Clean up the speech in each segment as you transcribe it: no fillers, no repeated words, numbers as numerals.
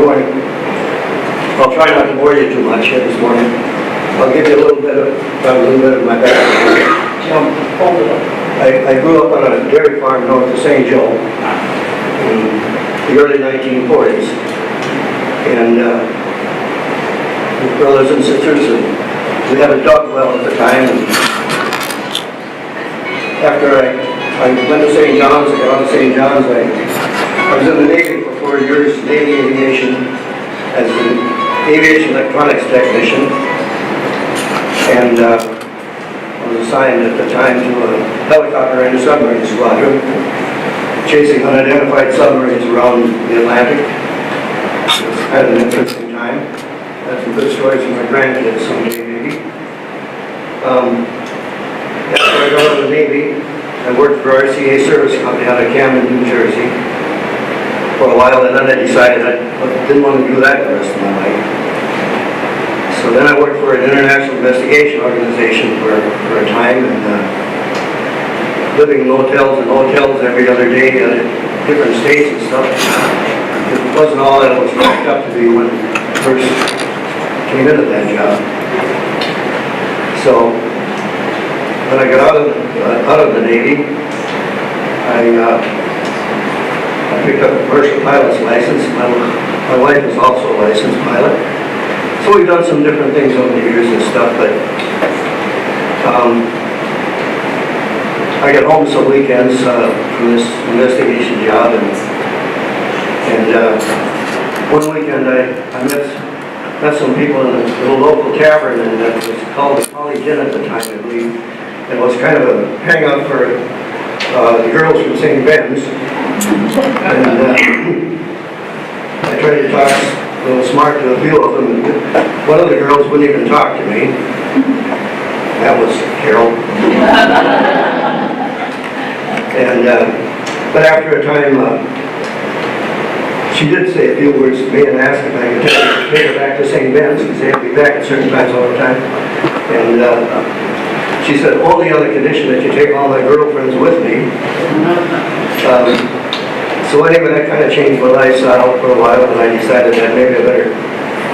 morning. I'll try not to bore you too much here this morning. I'll give you a little bit of my background. I grew up on a dairy farm north of St. Joe in the early 1940s, and with brothers and sisters, and we had a dog well at the time. And after I went to St. John's, I got out of St. John's, I was in the Navy for 4 years, Navy Aviation, as an aviation electronics technician, and I was assigned at the time to a helicopter and a submarine squadron, chasing unidentified submarines around the Atlantic. It was kind of an interesting time. I had some good stories from my grandkids someday, maybe. After I got out of the Navy, I worked for RCA Service Company out of Camden, New Jersey for a while, and then I decided I didn't want to do that the rest of my life. So then I worked for an international investigation organization for a time, and living in motels and hotels every other day at different states and stuff. It wasn't all that it was cracked up to be when I first came into that job. So when I got out of the Navy, I picked up a commercial pilot's license. My wife is also a licensed pilot. So we've done some different things over the years and stuff, but I got home some weekends from this investigation job, and one weekend I met some people in a little local tavern, and it was called the Polly Gin at the time, I believe. It was kind of a hang-up for the girls from St. Ben's, and I tried to talk a little smart to a few of them. One of the girls wouldn't even talk to me. That was Carol. And but after a time, she did say a few words to me and asked if I could take her back to St. Ben's, because they had to be back at certain times all the time. And she said, only on the condition that you take all my girlfriends with me. So anyway, that kind of changed my lifestyle for a while, and I decided that maybe I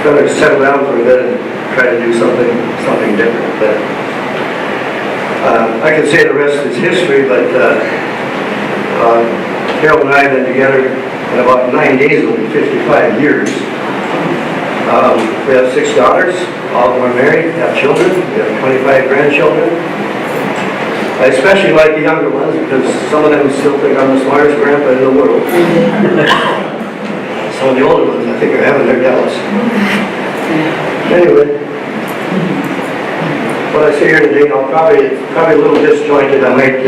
better settle down for a bit and try to do something different. But I could say the rest is history, but Carol and I have been together in about 9 days, it'll be 55 years. We have 6 daughters, all of them are married, have children, we have 25 grandchildren. I especially like the younger ones because some of them still think I'm the smartest grandpa in the world. Some of the older ones I think are having their doubts. Anyway, what I say here today, I'll probably a little disjointed. I might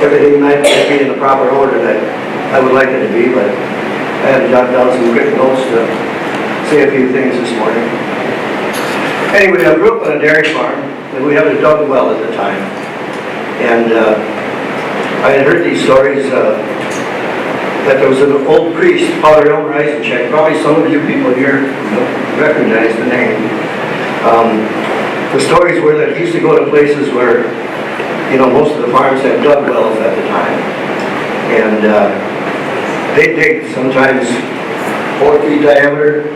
everything might be in the proper order that I would like it to be, but I had to jot down some quick notes to say a few things this morning. Anyway, I grew up on a dairy farm, and we had a dug well at the time. And I had heard these stories that there was an old priest, Father Elmer Eisencheck. Probably some of you people here recognize the name. The stories were that he used to go to places where, most of the farms had dug wells at the time. And they dig sometimes 4 feet diameter.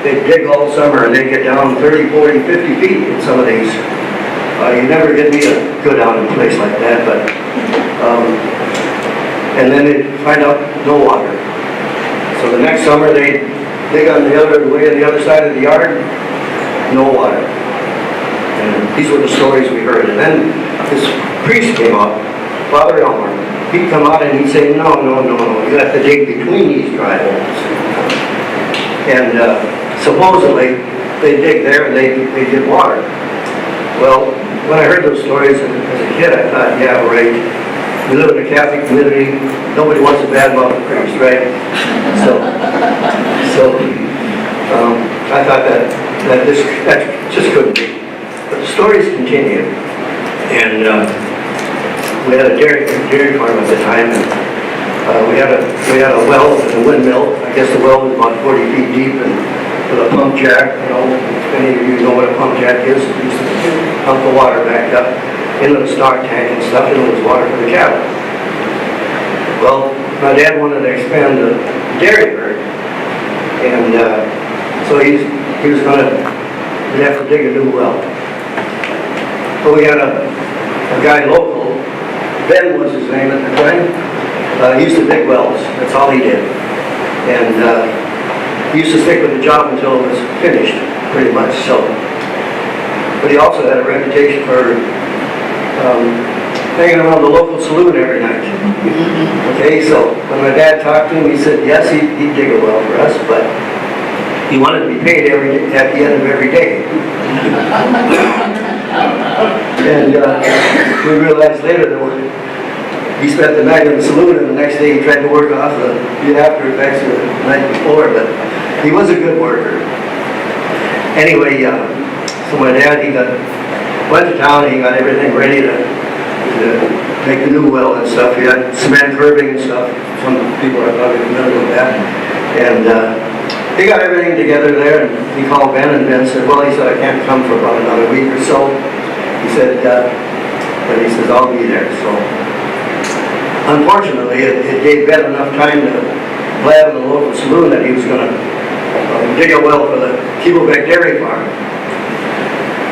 They dig all summer and they get down 30, 40, 50 feet in some of these. You never get me to go down in a place like that, but and then they find out no water. So the next summer they dig on the other way on the other side of the yard, no water. And these were the stories we heard. And then this priest came up, Father Elmer. He'd come out and he'd say, no, you have to dig between these dry holes. And supposedly they dig there and they get water. Well, when I heard those stories as a kid, I thought, yeah, right. We live in a Catholic community. Nobody wants to bad about the priest, right? So I thought that just couldn't be. But the stories continued, and we had a dairy farm at the time, and we had a well with a windmill. I guess the well was about 40 feet deep, and with a pump jack. If any of you know what a pump jack is, it used to pump the water back up into the stock tank and stuff, and it was water for the cattle. Well, my dad wanted to expand the dairy herd, And so he was gonna have to dig a new well. But we had a guy local, Ben was his name at the time. He used to dig wells, that's all he did. And he used to stick with the job until it was finished, pretty much so. But he also had a reputation for hanging around the local saloon every night. Okay, so when my dad talked to him, he said, yes, he'd dig a well for us, but he wanted to be paid at the end of every day. And we realized later that he spent the night in the saloon, and the next day he tried to work off the after effects of the night before, but he was a good worker. Anyway, so my dad, went to town, he got everything ready to make the new well and stuff. He had cement curbing and stuff. Some people are probably familiar with that. And he got everything together there, and he called Ben, and Ben said, well, he said, I can't come for about another week or so. He said, but he says, I'll be there. So unfortunately, it gave Ben enough time to blab in the local saloon that he was going to dig a well for the Kubelbeck dairy farm.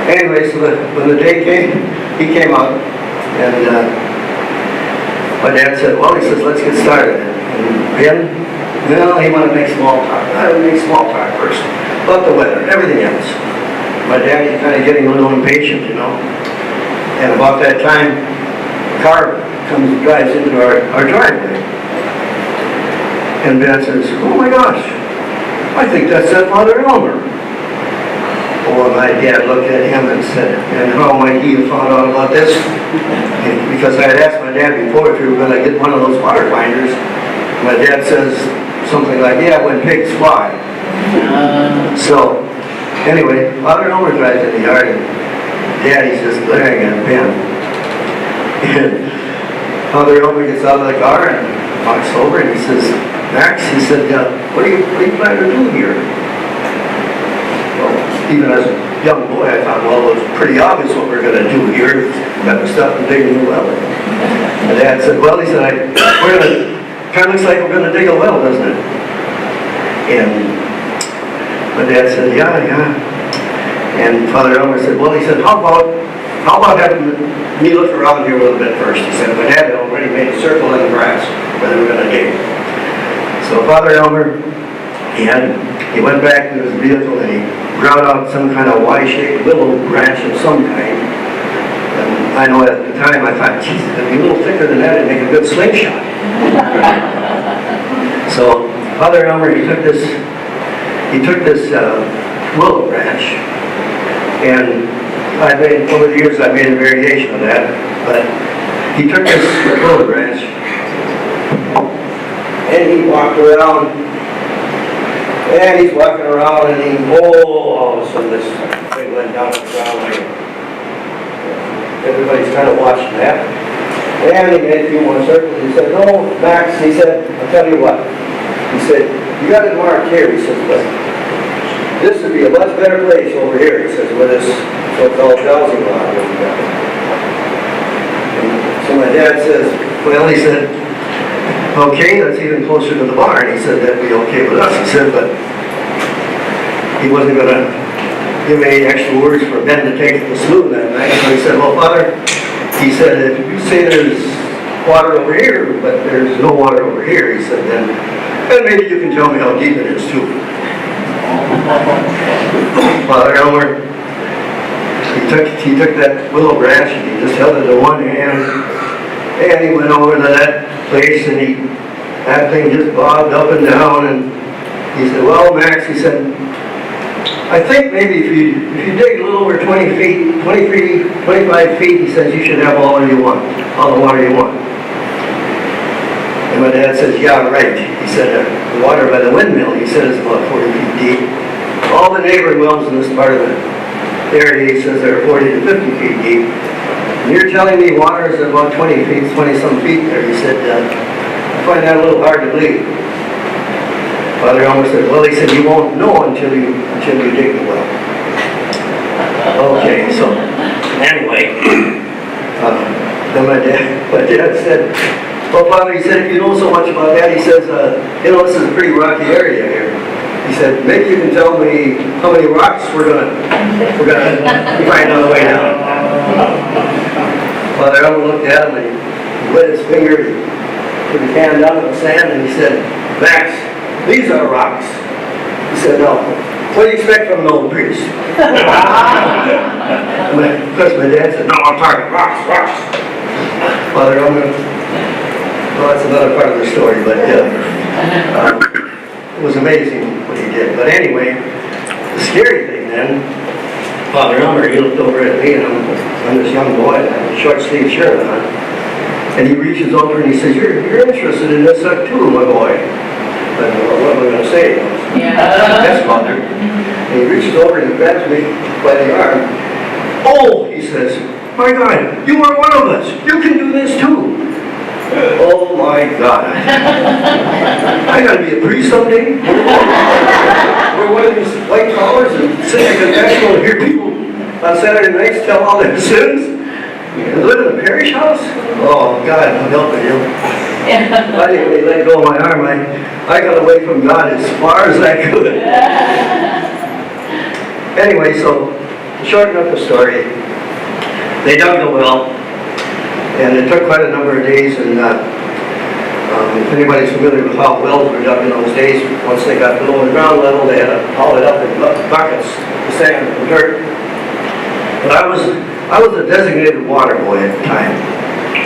Anyway, so when the day came, he came up, and my dad said, well, he says, let's get started. And Ben, well, he wanted to make small talk. I would make small talk first, about the weather, everything else. My dad, he's kind of getting a little impatient, you know. And about that time, a car drives into our driveway. And Ben says, oh my gosh, I think that's that Father Elmer. Oh, my dad looked at him and said, and how might he have found out about this? Because I had asked my dad before if he were going to get one of those water finders. My dad says something like, yeah, when pigs fly. So, anyway, Father Elmer drives in the yard, and Daddy's just glaring at Ben. And Father Elmer gets out of the car and walks over, and he says, Max, he said, what are you planning to do here? Even as a young boy, I thought, well, it was pretty obvious what we're going to do here. Got the stuff to dig a new well. And Dad said, well, he said, kind of looks like we're going to dig a well, doesn't it? And my dad said, yeah. And Father Elmer said, well, he said, how about having me look around here a little bit first? He said, my dad had already made a circle in the grass where they were going to dig. So Father Elmer, he went back to his vehicle and he ground out some kind of Y-shaped willow branch of some kind. And I know at the time I thought, geez, it'd be a little thicker than that, it'd make a good slingshot. So Father Elmer, he took this willow branch, and over the years I made a variation of that, but he took this willow branch and he walked around. And he's walking around, and all of a sudden this thing went down to the ground. Everybody's kind of watching that. And he made a few more circles. He said, no, Max, he said, I'll tell you what. He said, you got it marked here. He says, but this would be a much better place over here, he says, with this so-called housing lot. So my dad says, well, he said, okay, that's even closer to the barn. He said that'd be okay with us. He said, but he wasn't going to give any extra words for Ben to take to the saloon that night. So he said, well, Father, he said, if you say there's water over here, but there's no water over here, he said, then maybe you can tell me how deep it is too. Father Elmer, he took that willow branch and he just held it in one hand, and he went over to that place, and that thing just bobbed up and down, and he said, well, Max, he said, I think maybe if you dig a little over 20 feet, 25 feet, he says, you should have all the water you want. And my dad says, yeah, right. He said, the water by the windmill, he said, is about 40 feet deep. All the neighboring wells in this part of the area, he says, they're 40 to 50 feet deep. And you're telling me water is about 20 some feet there. He said, I find that a little hard to believe. Father Elmer said, well, he said, you won't know until you dig the well. Okay, so anyway, then my dad said, well, Father, he said, if you know so much about that, he says, this is a pretty rocky area here. He said, maybe you can tell me how many rocks we're gonna find on the way down. Father Elmer looked at him and he wet his finger, he put his hand down in the sand and he said, Max, these are rocks. He said, no. What do you expect from an old priest? Because my dad said, no, I'm talking rocks. Father Elmer, well, that's another part of the story, but it was amazing what he did. But anyway, the scary thing then, Father Elmer, he looked over at me, and I'm this young boy, and I have a short sleeve shirt on, and he reaches over and he says, you're interested in this too, my boy. But what am I going to say? Yes, Father. And he reaches over and he grabs me by the arm. Oh, he says, my God, you are one of us. You can do this too. Oh my God. I got to be a priest someday. Wear one of these white collars and sit in a confessional and hear people on Saturday nights tell all their sins. And live in a parish house? Oh God, I'm helping you. I didn't really let go of my arm. I got away from God as far as I could. Anyway, so to shorten up the story, they dug the well, and it took quite a number of days. And if anybody's familiar with how wells were dug in those days, once they got below the ground level, they had to haul it up in buckets, the sand and the dirt. But I was a designated water boy at the time,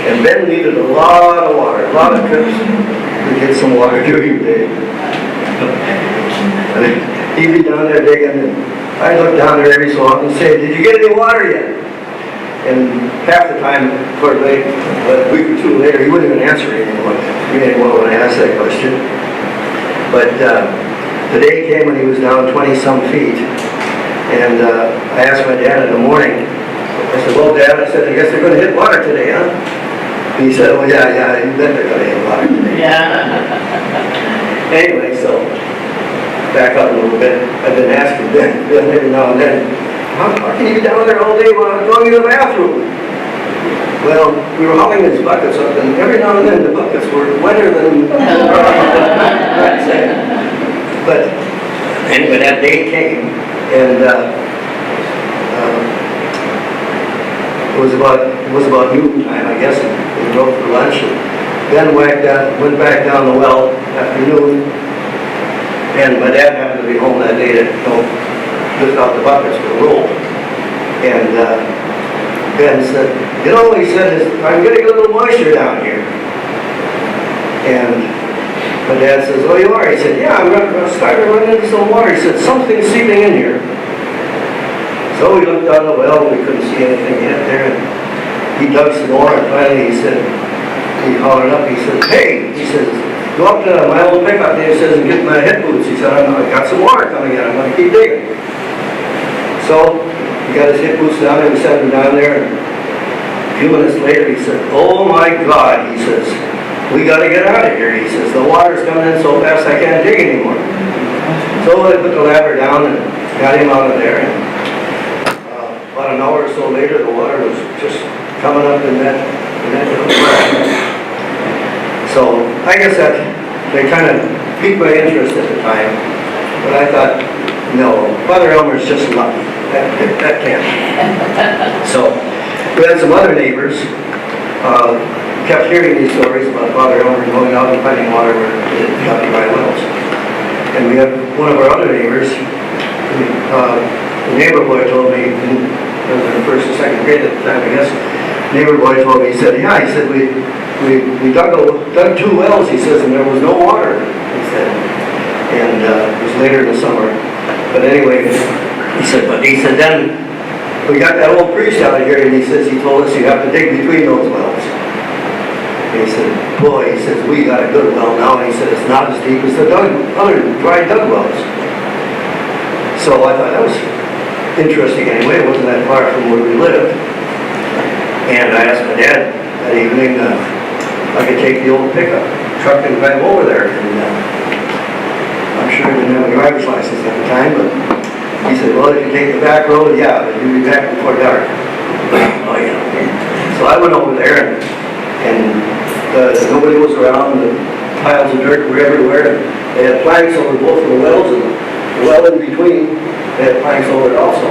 and Ben needed a lot of water, a lot of trips to get some water during the day. He'd be down there digging, and I'd look down there every so often and say, did you get any water yet? And half the time, a week or two later, he wouldn't even answer me anymore when I asked that question. But the day came when he was down 20-some feet, and I asked my dad in the morning, I said, well, Dad, I said, I guess they're going to hit water today, huh? And he said, well, yeah, you bet they're going to hit water today. Yeah. Anyway, so, back up a little bit. I've been asking Ben every now and then, how can you be down there all day while I'm going to the bathroom? Well, we were hauling his buckets up, and every now and then the buckets were wetter than I'd say. But anyway, that day came, and it was about noon time, I guess. We broke for lunch, and then went back down the well after noon. And my dad happened to be home that day to lift out the buckets for the roll. And Ben said, he said, I'm getting a little moisture down here. And my dad says, oh, you are? He said, yeah, I'm starting to run into some water. He said, something's seeping in here. So we looked down the well, we couldn't see anything yet there, and he dug some more, and finally he hollered up, he says, hey, he says, go up to my old pickup there, he says, and get my head boots. He said, I got some water coming in, I'm going to keep digging. So he got his hip boots down there, we set him down there, and a few minutes later he said, oh my God, he says, we got to get out of here. He says, the water's coming in so fast I can't dig anymore. So I put the ladder down and got him out of there. And about an hour or so later, the water was just coming up in that little well. So I guess that they kind of piqued my interest at the time. But I thought, no, Father Elmer's just lucky. That can't be. So we had some other neighbors. Kept hearing these stories about Father Elmer going out and finding water where he didn't have to buy wells. And we had one of our other neighbors. The neighbor boy told me, I was in the first or second grade at the time, I guess. Neighbor boy told me, he said, yeah, he said, we dug 2 wells, he says, and there was no water, he said. And it was later in the summer. But anyway, he said, then we got that old priest out here, and he says, he told us you have to dig between those wells. And he said, boy, he says, we got a good well now, and he said, it's not as deep as the other dry dug wells. So I thought that was interesting anyway. It wasn't that far from where we lived. And I asked my dad that evening if I could take the old pickup truck and drive over there. And I'm sure he didn't have a driver's license at the time, but he said, well, if you take the back road, yeah, but you'll be back before dark. Oh, yeah. So I went over there, and nobody was around. The piles of dirt were everywhere. They had planks over both of the wells, and well in between, they had planks over it also.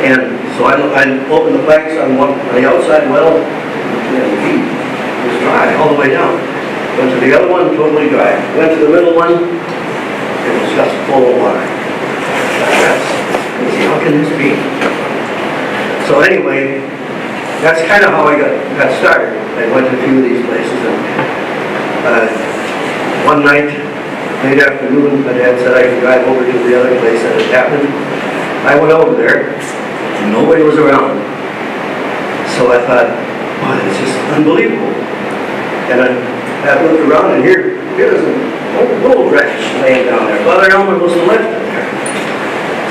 And so I opened the planks on the outside well, and the heat was dry all the way down. Went to the other one, totally dry. Went to the middle one, it was just full of water. That's crazy. How can this be? So anyway, that's kind of how I got started. I went to a few of these places, and one night, late afternoon, my dad said I could drive over to the other place that had happened. I went over there, and nobody was around. So I thought, wow, it's just unbelievable. And I looked around, and here's a little wretch laying down there. Father Elmer must have left it there.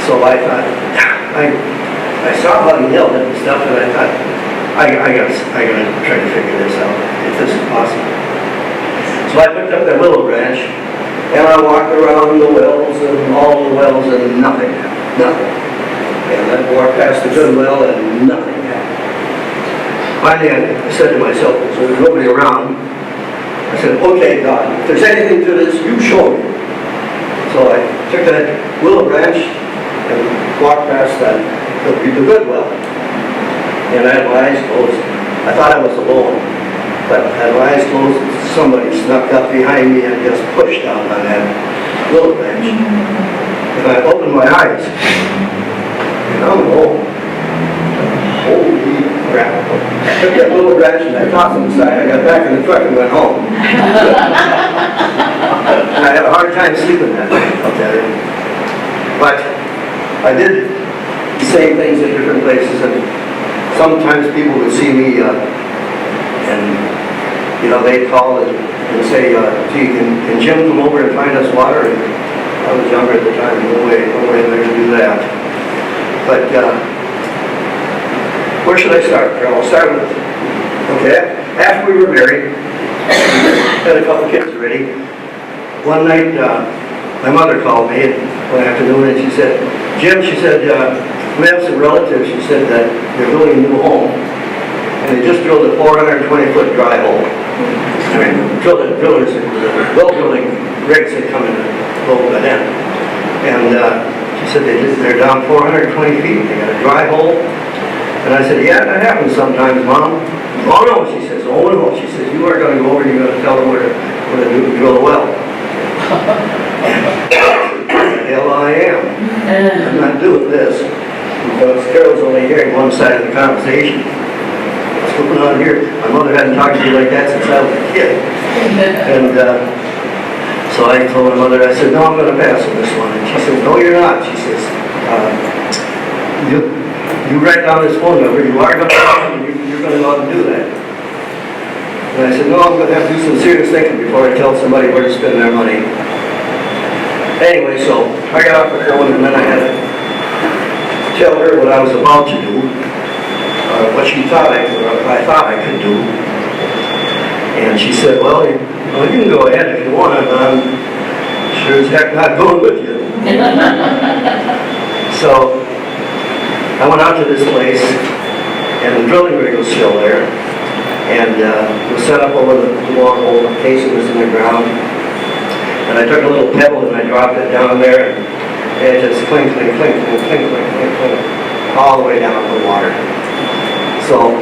So I thought, I saw how he held it and stuff, and I thought, I gotta try to figure this out, if this is possible. So I picked up that willow branch, and I walked around the wells and all the wells, and nothing. And I walked past the good well, and nothing happened. Finally, I said to myself, so there's nobody around, I said, okay, God, if there's anything to this, you show me. So I took that willow branch and walked past the good well. And I had my eyes closed. I thought I was alone. But I had my eyes closed, somebody snuck up behind me and just pushed down on that willow branch. And I opened my eyes. And I'm alone. Holy crap. I took that little branch and I tossed it aside. I got back in the truck and went home. And I had a hard time sleeping that night up there. But I did the same things at different places. And sometimes people would see me and, you know, they'd call and say, gee, can Jim come over and find us water? And I was younger at the time. No way there to do that. But where should I start? I'll start with, okay, after we were married, had a couple kids already. One night, my mother called me one afternoon and she said, Jim, she said, we have some relatives, she said, that they're building a new home. And they just drilled a 420-foot dry hole. I mean, drillers, well-drilling rigs had come in and built that in. And she said they're down 420 feet, they got a dry hole. And I said, yeah, that happens sometimes, Mom. Oh no, she says, oh no. She says, you are going to go over and you're going to tell them where to drill a well. Hell I am. I'm not doing this. Because Carol's only hearing one side of the conversation. What's going on here? My mother hadn't talked to me like that since I was a kid. And so I told my mother, I said, no, I'm going to pass on this one. And she said, no, you're not. She says, you write down this phone number, you are going to you're going to go out and do that. And I said, no, I'm going to have to do some serious thinking before I tell somebody where to spend their money. Anyway, so I got off the phone and then I had to tell her what I was about to do, what she thought I could do. And she said, well, you can go ahead if you want, but I'm sure as heck not going with you. So I went out to this place, and the drilling rig was still there, and it was set up over the borehole, the casing was in the ground, and I took a little pebble and I dropped it down there, and it just clink, clink, clink, clink, clink, clink, clink, clink, all the way down to the water. So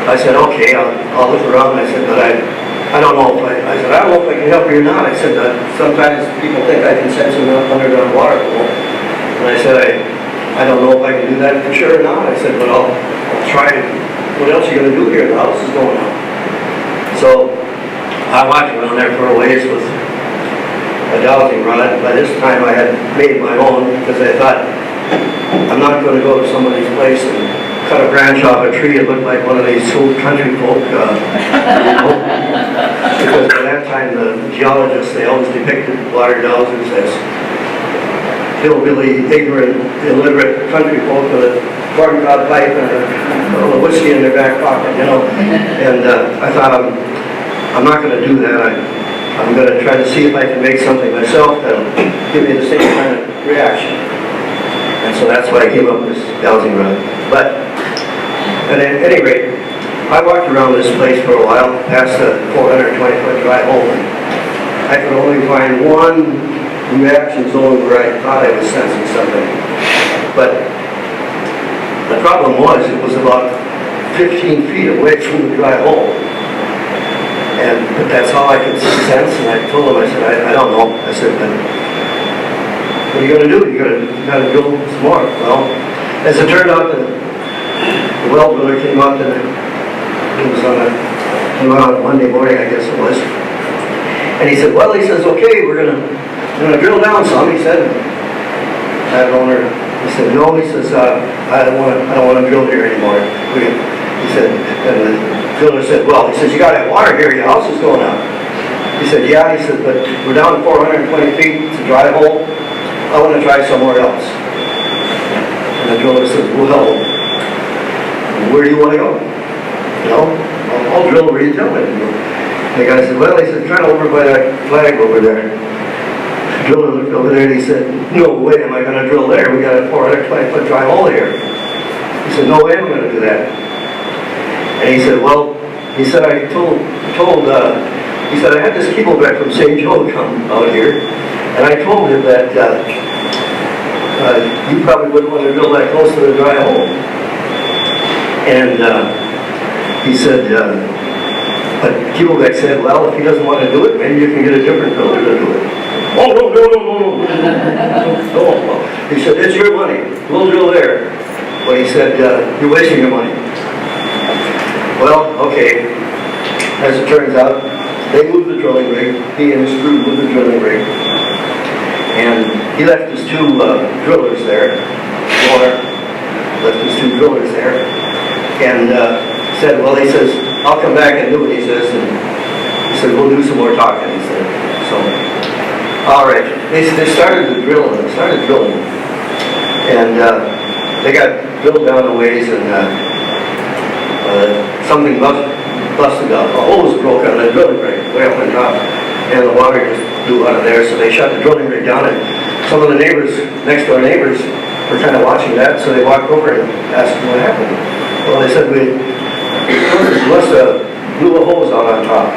I said, okay, I'll look around, and I said, but I don't know if I don't know if I can help you or not. I said, sometimes people think I can sense an underground water pool, and I said, I don't know if I can do that for sure or not. I said, but I'll try it. What else are you going to do here? The house is going up. So I walked around there for a ways with a dowsing rod. By this time I had made my own because I thought, I'm not going to go to somebody's place and cut a branch off a tree. It looked like one of these old country folk. Because by that time the geologists, they always depicted water dowsers as hillbilly, ignorant, illiterate country folk with a corncob pipe and a whiskey in their back pocket, you know. And I thought, I'm not going to do that. I'm going to try to see if I can make something myself that'll give me the same kind of reaction. And so that's why I came up with this dowsing rod. But at any rate, I walked around this place for a while, past the 420-foot dry hole, and I could only find one reaction zone where I thought I was sensing something. But the problem was, it was about 15 feet away from the dry hole. But that's how I could sense, and I told him, I said, I don't know. I said, but what are you going to do? You got to drill some more. Well, as it turned out, the well driller came out, and it was on a Monday morning, I guess it was. And he said, well, he says, okay, we're gonna drill down some. He said, that owner, he said, no, he says, I don't want to drill here anymore. He said, and the driller said, well, he says, you got to have water here, your house is going up. He said, yeah, he said, but we're down 420 feet, it's a dry hole, I want to try somewhere else. And the driller says, well, where do you want to go? You know, I'll drill where you tell me. And the guy said, well, he said, try over by that flag over there. The driller looked over there and he said, no way am I going to drill there, we got a 420-foot dry hole here. He said, no way am I going to do that. And he said, well, he said, I had this Kubelbeck from St. Joe come out here, and I told him that you probably wouldn't want to drill that close to the dry hole. And he said, but Kubelbeck said, well, if he doesn't want to do it, maybe you can get a different driller to do it. Oh, no. He said, it's your money, we'll drill there. But he said, you're wasting your money. Well, okay, as it turns out, they moved the drilling rig, he and his crew moved the drilling rig, and he left his two drillers there, left his two drillers there, and said, well, he says, I'll come back and do it, he says, and he said, we'll do some more talking, he said. So, all right, they started drilling, and they got drilled down a ways, and something busted up. A hose broke on the drilling rig way up on top, and the water just blew out of there, so they shut the drilling rig down, and some of the neighbors, next door neighbors, were kind of watching that, so they walked over and asked them what happened. Well, they said, we must have blew a hose out on top.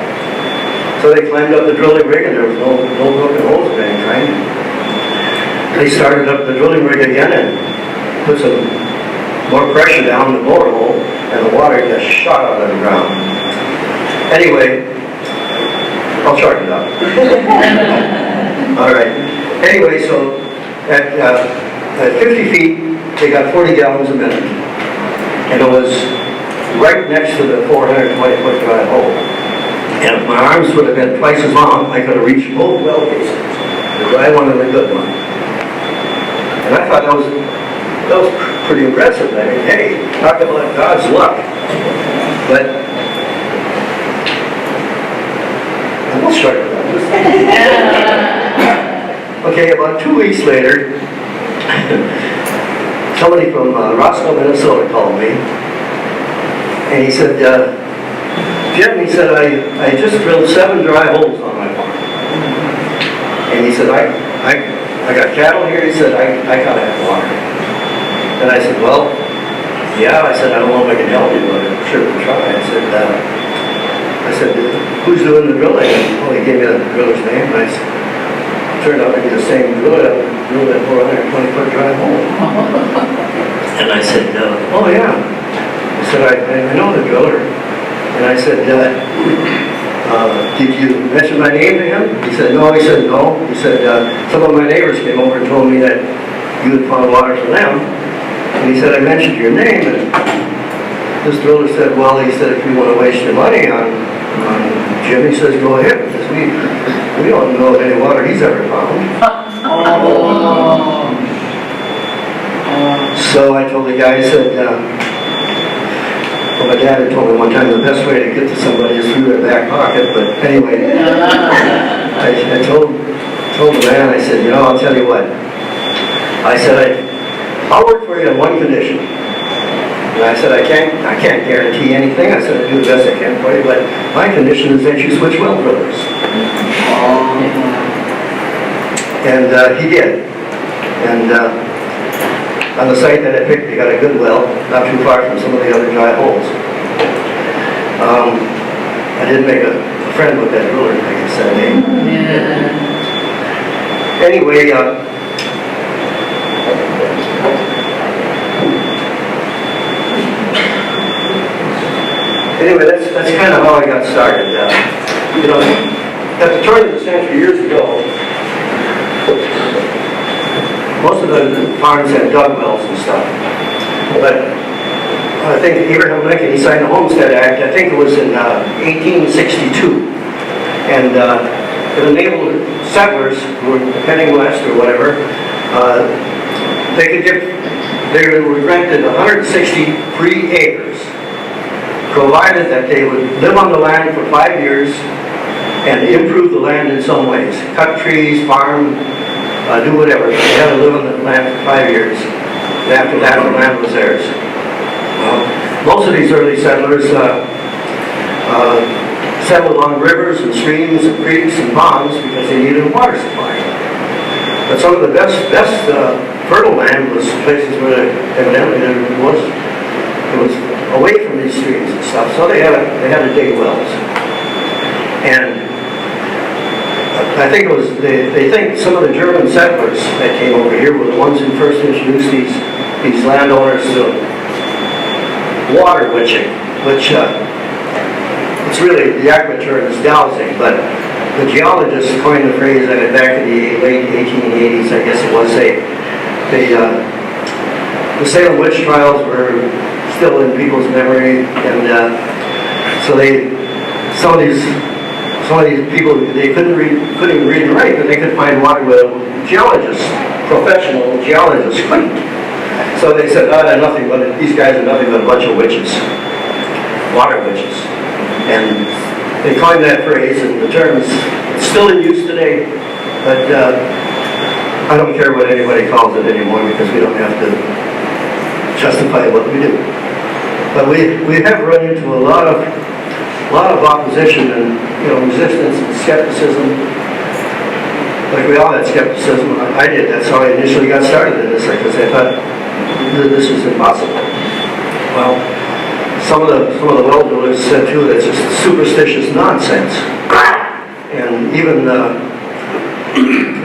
So they climbed up the drilling rig, and there was no broken hose of any kind. They started up the drilling rig again and put some more pressure down the blower hole, and the water just shot out of the ground. Anyway, I'll chart it up. All right. Anyway, so at 50 feet, they got 40 gallons a minute, and it was right next to the 420-foot dry hole. And if my arms would have been twice as long, I could have reached both well cases, the dry one and the good one. And I thought that was pretty impressive. I mean, hey, talk about God's luck. But I will start with that. Okay, about 2 weeks later, somebody from Roscoe, Minnesota called me, and he said, Jim, he said, I just drilled 7 dry holes on my farm. And he said, I got cattle here. He said, I gotta have water. And I said, well, yeah. I said, I don't know if I can help you, but I'm sure we'll try. I said, who's doing the drilling? Well, he gave me the driller's name, and I said, turned out to be the same driller that drilled that 420-foot dry hole. And I said, oh yeah. I said, I know the driller. And I said, did you mention my name to him? He said, no. He said, no. He said, some of my neighbors came over and told me that you had found water for them. And he said, I mentioned your name. And this driller said, well, he said, if you want to waste your money on Jim, he says, go ahead. Because we don't know of any water he's ever found. So I told the guy, I said, well, my dad had told me one time the best way to get to somebody is through their back pocket. But anyway, I told the man, I said, you know, I'll tell you what. I said, I'll work for you on one condition. And I said, I can't guarantee anything. I said, I do the best I can for you, but my condition is that you switch well drillers. And he did. And on the site that I picked, they got a good well, not too far from some of the other dry holes. I did make a friend with that driller, I guess that name. Anyway, that's kind of how I got started. You know, at the turn of the century years ago, most of the farms had dug wells and stuff. But I think Abraham Lincoln, he signed the Homestead Act, I think it was in 1862. And it enabled settlers who were heading west or whatever, they were granted 160 free acres, provided that they would live on the land for 5 years and improve the land in some ways. Cut trees, farm, do whatever. They had to live on the land for 5 years. And after that, the land was theirs. Most of these early settlers settled along rivers and streams and creeks and ponds because they needed a water supply. But some of the best fertile land was places where evidently it was away from these streams and stuff. So they had to dig wells. And I think it was they think some of the German settlers that came over here were the ones who first introduced these landowners to water witching, which it's really, the accurate term is dowsing, but the geologists coined the phrase back in the late 1880s, I guess it was. The Salem witch trials were still in people's memory, and so some of these people, they couldn't read and write, but they could find water where geologists, professional geologists couldn't. So they said, these guys are nothing but a bunch of witches, water witches. And they coined that phrase, and the term is still in use today, but I don't care what anybody calls it anymore because we don't have to justify what we do. But we have run into a lot of opposition and resistance and skepticism. Like we all had skepticism. I did. That's how I initially got started in this, because I thought this is impossible. Well, some of the well drillers said too that it's just superstitious nonsense. And even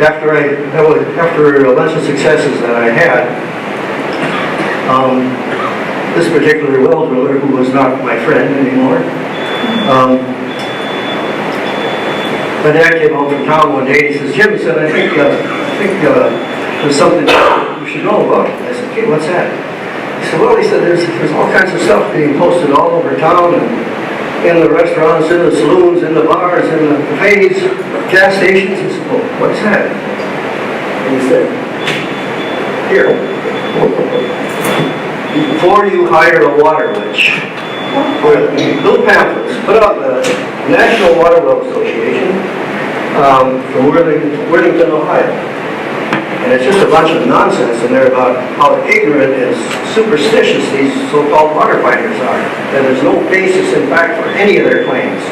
after a bunch of successes that I had, this particular well driller, who was not my friend anymore, my dad came home from town one day and he says, "Jim," he said, I think there's something you should know about." I said, "Okay, what's that?" He said, "Well," he said, there's all kinds of stuff being posted all over town, and in the restaurants, in the saloons, in the bars, in the cafes, gas stations." He said, "Well, what's that?" And he said, "Here, before you hire a water witch, little pamphlets, put out the National Water Well Association from Worthington, Ohio. And it's just a bunch of nonsense in there about how ignorant and superstitious these so-called water finders are. That there's no basis in fact for any of their claims."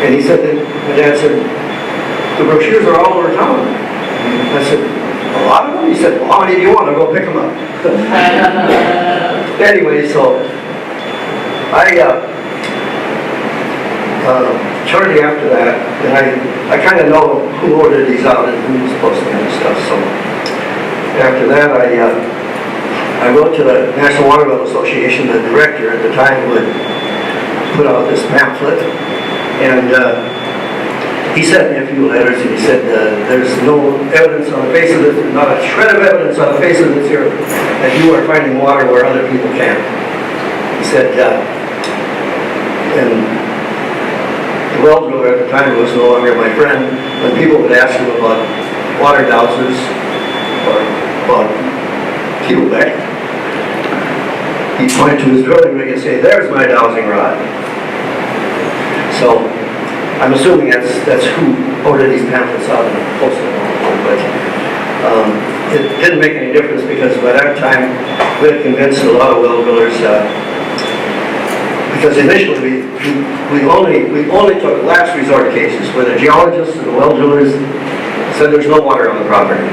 And he said that, my dad said, "The brochures are all over town." And I said, "A lot of them?" He said, "Well, how many do you want? I'll go pick them up." Anyway, so shortly after that, and I kind of know who ordered these out and who was posting and stuff, so after that I wrote to the National Water Well Association. The director at the time would put out this pamphlet, and he sent me a few letters, and he said, "There's no evidence on the face of this, not a shred of evidence on the face of this earth that you are finding water where other people can't." He said, and the well driller at the time was no longer my friend. When people would ask him about water dowsers or about Kubelbeck, he'd point to his drilling rig and say, "There's my dowsing rod." So I'm assuming that's who ordered these pamphlets out and posted them all. But it didn't make any difference because by that time we had convinced a lot of well drillers. Because initially we only took last resort cases where the geologists and the well drillers said there's no water on the property.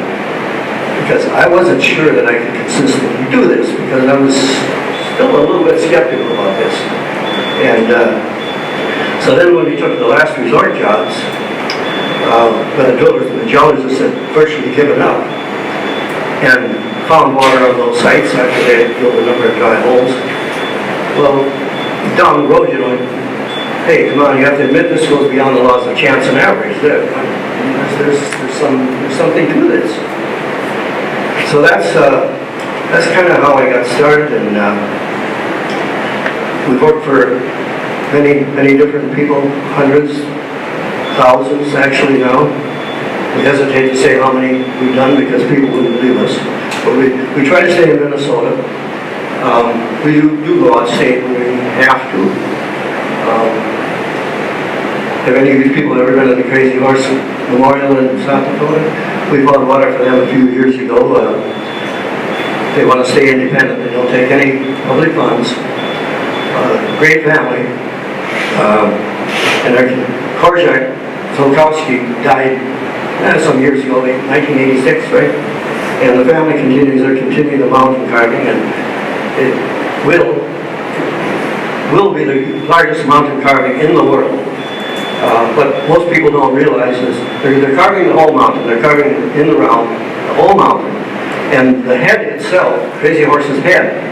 Because I wasn't sure that I could consistently do this, because I was still a little bit skeptical about this. And so then when we took the last resort jobs, where the drillers geologists had virtually given up and found water on those sites after they had drilled a number of dry holes. Well, down the road, hey, come on, you have to admit this goes beyond the laws of chance and average. There's something to this. So that's kind of how I got started, and we've worked for many different people, hundreds, thousands actually now. We hesitate to say how many we've done because people wouldn't believe us. But we try to stay in Minnesota. We do go out state when we have to. Have any of these people ever been to the Crazy Horse Memorial in South Dakota? We found water for them a few years ago. They want to stay independent. They don't take any public funds. Great family. And their Korczak Zolkowski died some years ago, 1986, right? And the family they're continuing the mountain carving, and it will be the largest mountain carving in the world. But most people don't realize is they're carving the whole mountain. They're carving in the round, the whole mountain. And the head itself, Crazy Horse's head,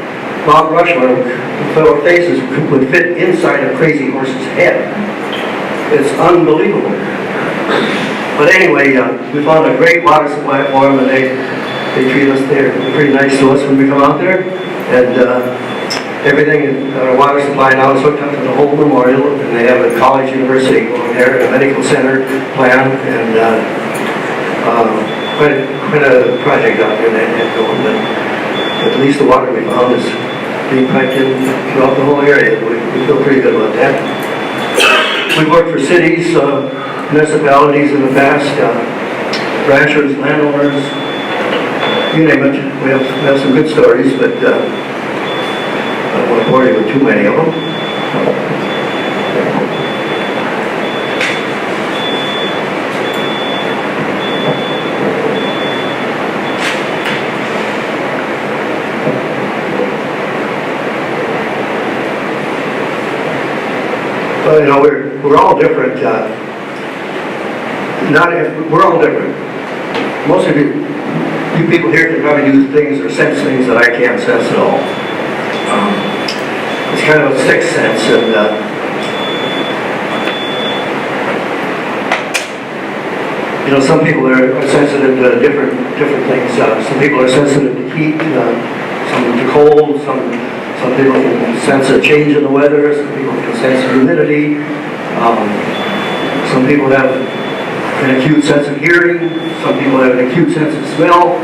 Mount Rushmore, the faces would fit inside a Crazy Horse's head. It's unbelievable. But anyway, we found a great water supply for them, and they treat us, they're pretty nice to us when we come out there. And everything, our water supply now is hooked up to the whole memorial, and they have a college university going there, a medical center plan, and quite a project out there they had going. But at least the water we found is being piped in throughout the whole area. We feel pretty good about that. We've worked for cities, municipalities in the past, ranchers, landowners, you name it. We have some good stories, but I don't want to bore you with too many of them. Well, we're all different. We're all different. Most of you people here can probably do things or sense things that I can't sense at all. It's kind of a sixth sense, and some people are sensitive to different things. Some people are sensitive to heat, some to cold, some people can sense a change in the weather, some people can sense humidity, some people have an acute sense of hearing, some people have an acute sense of smell.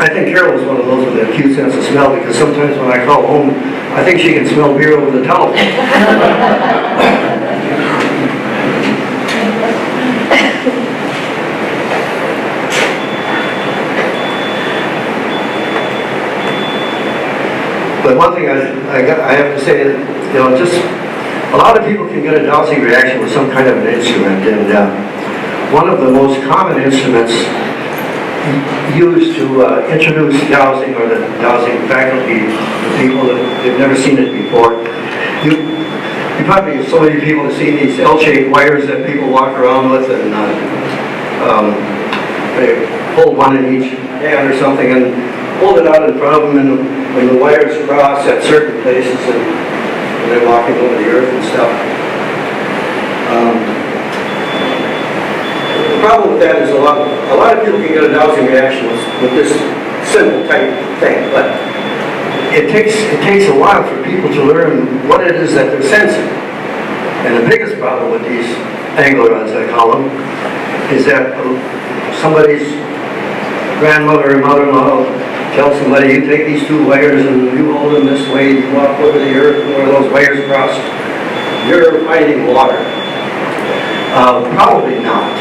I think Carol is one of those with an acute sense of smell, because sometimes when I call home, I think she can smell beer over the telephone. But one thing I have to say that, just a lot of people can get a dowsing reaction with some kind of an instrument, and one of the most common instruments used to introduce dowsing, or the dowsing faculty to people that they've never seen it before. You probably, so many people have seen these L-shaped wires that people walk around with, and they hold one in each hand or something and hold it out in front of them, and when the wires cross at certain places, and they're walking over the earth and stuff. The problem with that is a lot of people can get a dowsing reaction with this simple type thing, but it takes a while for people to learn what it is that they're sensing. And the biggest problem with these angle rods, I call them, is that somebody's grandmother or mother-in-law tells somebody, you take these two wires and you hold them this way, you walk over the earth, and where those wires cross, you're finding water. Probably not.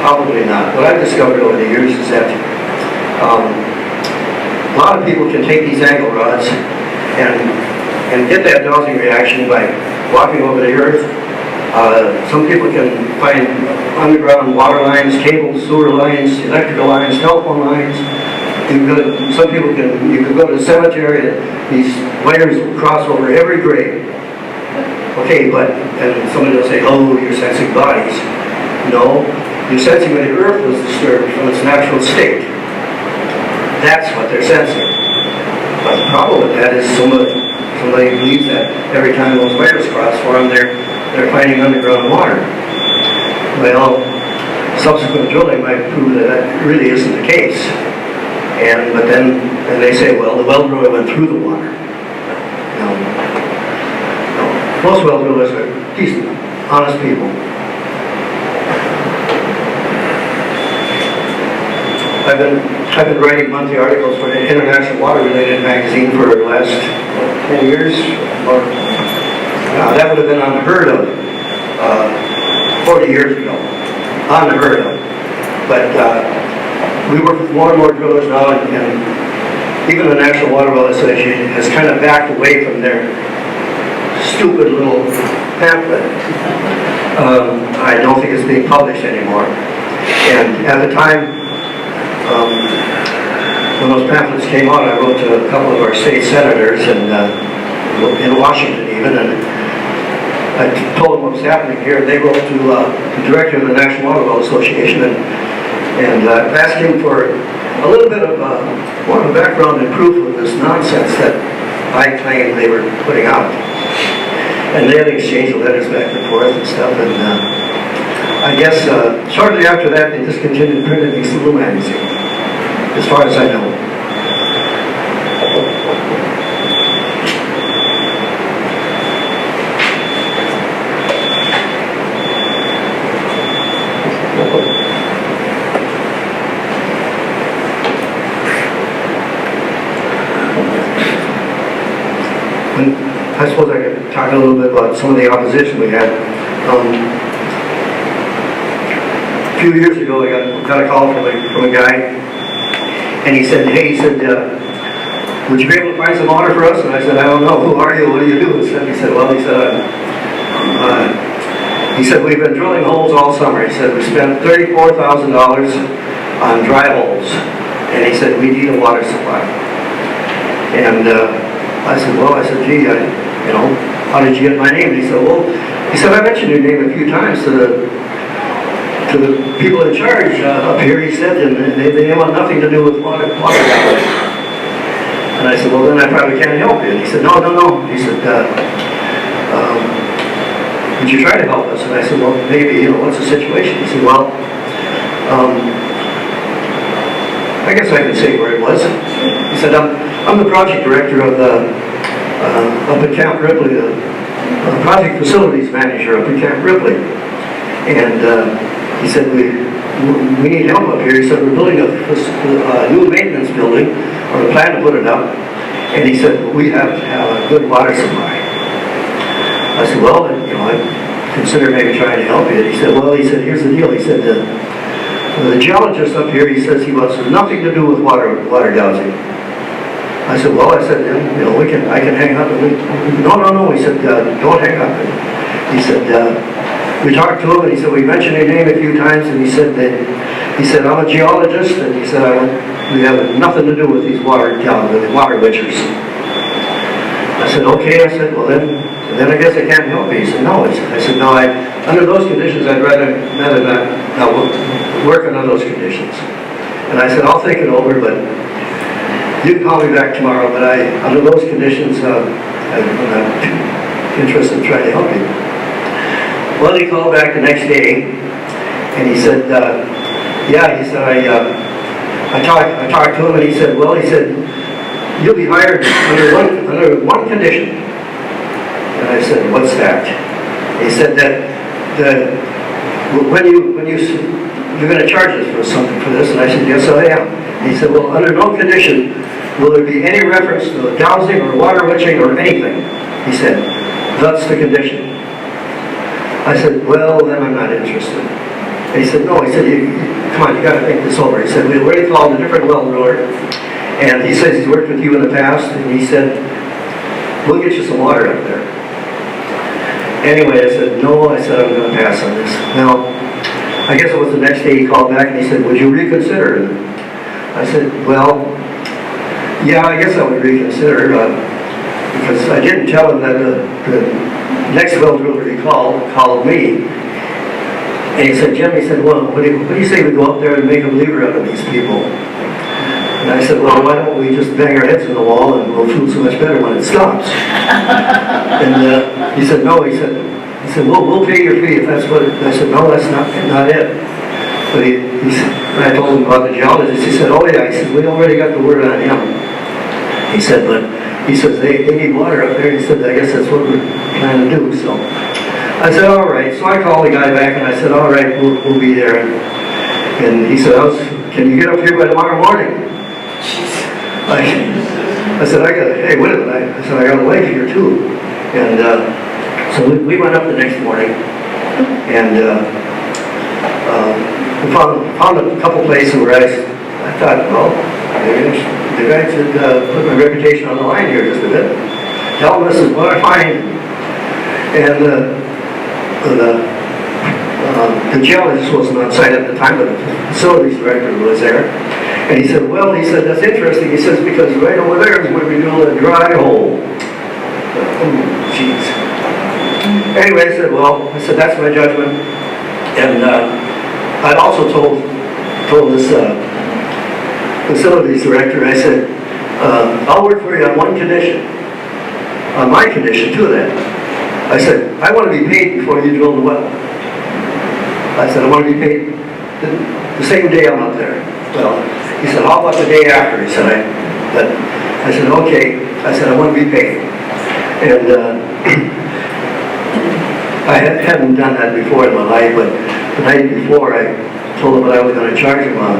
Probably not. What I've discovered over the years is that a lot of people can take these angle rods and get that dowsing reaction by walking over the earth. Some people can find underground water lines, cables, sewer lines, electrical lines, telephone lines. You can go to the cemetery, and these wires will cross over every grave. Okay, and somebody will say, oh, you're sensing bodies. No. You're sensing when the earth was disturbed from its natural state. That's what they're sensing. But the problem with that is somebody believes that every time those wires cross for them, they're finding underground water. Well, subsequent drilling might prove that that really isn't the case. But then they say, well, the well driller went through the water. No. Most well drillers are decent, honest people. I've been writing monthly articles for an international water-related magazine for the last 10 years. That would have been unheard of 40 years ago. Unheard of. But we work with more and more drillers now, and even the National Water Well Association has kind of backed away from their stupid little pamphlet. I don't think it's being published anymore. And at the time, when those pamphlets came out, I wrote to a couple of our state senators in Washington even, and I told them what was happening here. They wrote to the director of the National Water Well Association and asked him for a little bit of more of a background and proof of this nonsense that I claimed they were putting out. And they had exchanged letters back and forth and stuff, and I guess shortly after that they discontinued printing these little magazines, as far as I know. I suppose I could talk a little bit about some of the opposition we had. A few years ago, I got a call from a guy, and he said, hey, would you be able to find some water for us? And I said, I don't know. Who are you? What do you do? He said, we've been drilling holes all summer. He said, we spent $34,000 on dry holes. And he said, we need a water supply. And I said, gee, how did you get my name? And he said, I mentioned your name a few times to the people in charge up here, he said, and they want nothing to do with water down. And I said, well, then I probably can't help you. And he said, no. He said, would you try to help us? And I said, well, maybe, what's the situation? He said, well, I guess I can say where it was. He said, I'm the project director of up at Camp Ripley, the project facilities manager up at Camp Ripley. And he said, we need help up here. He said, we're building a new maintenance building, or a plan to put it up. And he said, we have to have a good water supply. I said, well, I consider maybe trying to help you. And he said, here's the deal. He said, the geologist up here, he says he wants nothing to do with water dowsing. I said, I can hang up. No. He said, don't hang up. And he said, we talked to him, and he said, we mentioned your name a few times, and he said, I'm a geologist, and he said, we have nothing to do with these water witchers. I said, okay. I said, well, then I guess I can't help you. He said, no. I said, no, under those conditions, I'd rather not work under those conditions. And I said, I'll think it over, but you can call me back tomorrow, but under those conditions, I'm not interested in trying to help you. Well, he called back the next day, and he said, I talked to him, and he said, you'll be hired under one condition. And I said, what's that? He said that when you're going to charge us for something for this, and I said, yes, I am. And he said, well, under no condition will there be any reference to dowsing or water witching or anything. He said, that's the condition. I said, well, then I'm not interested. And he said, no. He said, come on, you got to think this over. He said, we already called a different well driller, and he says he's worked with you in the past, and he said, we'll get you some water up there. Anyway, I said, no. I said, I'm going to pass on this. Now, I guess it was the next day he called back, and he said, would you reconsider? And I said, well, yeah, I guess I would reconsider, because I didn't tell him that the next well driller he called me, And he said, Jim, he said, well, what do you say we go up there and make a believer out of these people? And I said, well, why don't we just bang our heads in the wall and we'll feel so much better when it stops? And he said, no, he said, well, we'll pay your fee if that's what it, I said, no, that's not it. But he said, when I told him about the geologist, he said, oh yeah, he said, we already got the word on him. He said, but he says, they need water up there. He said, I guess that's what we're trying to do. So I said, all right. So I called the guy back and I said, all right, we'll be there. And he said, can you get up here by tomorrow morning? I said, hey, wait a minute. I said, I got a wife here too. And so we went up the next morning and we found a couple places where I thought, well, maybe I should put my reputation on the line here just a bit. Tell them this is what I find. And the geologist wasn't on site at the time, but the facilities director was there. And he said, well, he said, that's interesting. He says, because right over there is where we drill a dry hole. Oh, jeez. Anyway, I said, that's my judgment. And I'd also told this facilities director, I said, I'll work for you on one condition. On my condition, too, then. I said, I want to be paid before you drill the well. I said, I want to be paid the same day I'm up there. Well, he said, how about the day after? He said, I said, okay. I said, I want to be paid. And I hadn't done that before in my life, but the night before I told him what I was going to charge him on.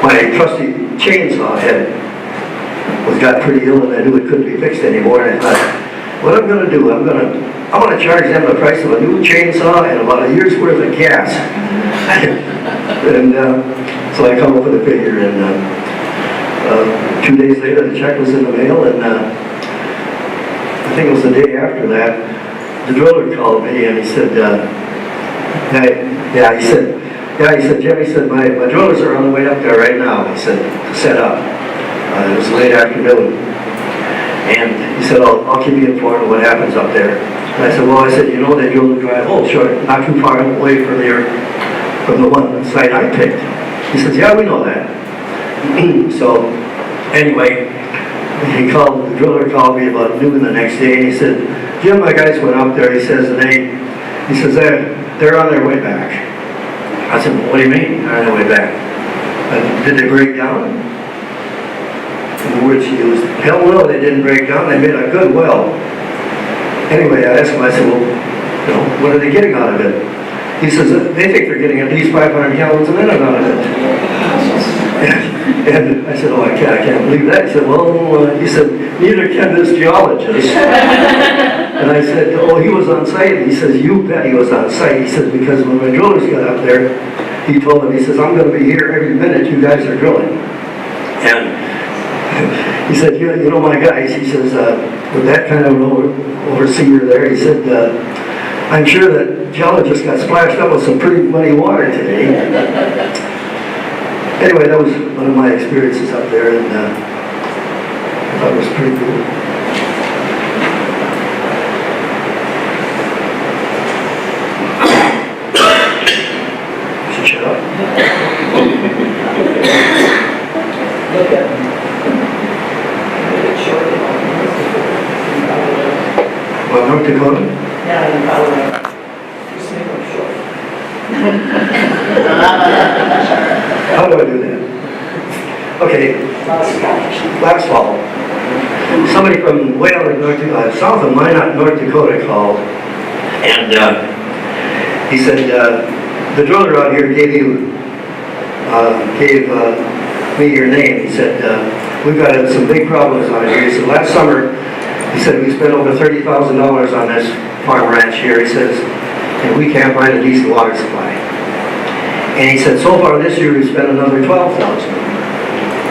My trusty chainsaw head got pretty ill and I knew it couldn't be fixed anymore. And I thought, what I'm going to do, I'm going to charge them the price of a new chainsaw and about a year's worth of gas. And so I come up with a figure, and 2 days later the check was in the mail, and I think it was the day after that, the driller called me and he said, he said, Jim, he said, my drillers are on the way up there right now, he said, to set up. It was late afternoon. And he said, I'll keep you informed of what happens up there. And I said, well, they drill the dry hole, sure, not too far away from the one site I picked. He says, yeah, we know that. So, anyway, the driller called me about noon the next day, and he said, Jim, my guys went up there, he says, and they're on their way back. I said, well, what do you mean, they're on their way back? Did they break down? In the words he used, hell no, they didn't break down, they made a good well. Anyway, I asked him, I said, well, what are they getting out of it? He says, they think they're getting at least 500 gallons a minute out of it. And I said, oh, I can't believe that. He said, well, he said, neither can this geologist. And I said, oh, he was on site. He says, you bet he was on site. He says, because when my drillers got up there, he told them, he says, I'm going to be here every minute you guys are drilling. And he said, you know my guys, he says, with that kind of overseer there, he said, I'm sure that geologists got splashed up with some pretty muddy water today. Anyway, that was one of my experiences up there, and I thought it was pretty cool. Should shut up. Look at me. Well, North Dakota? Yeah, you probably just make them short. How do I do that? Okay, last fall, somebody from way out of south of Minot, North Dakota called, and he said, the driller out here gave me your name. He said, we've got some big problems on here. He said, last summer, he said, we spent over $30,000 on this farm ranch here. He says, and we can't find a decent water supply. And he said, so far this year we spent another $12,000,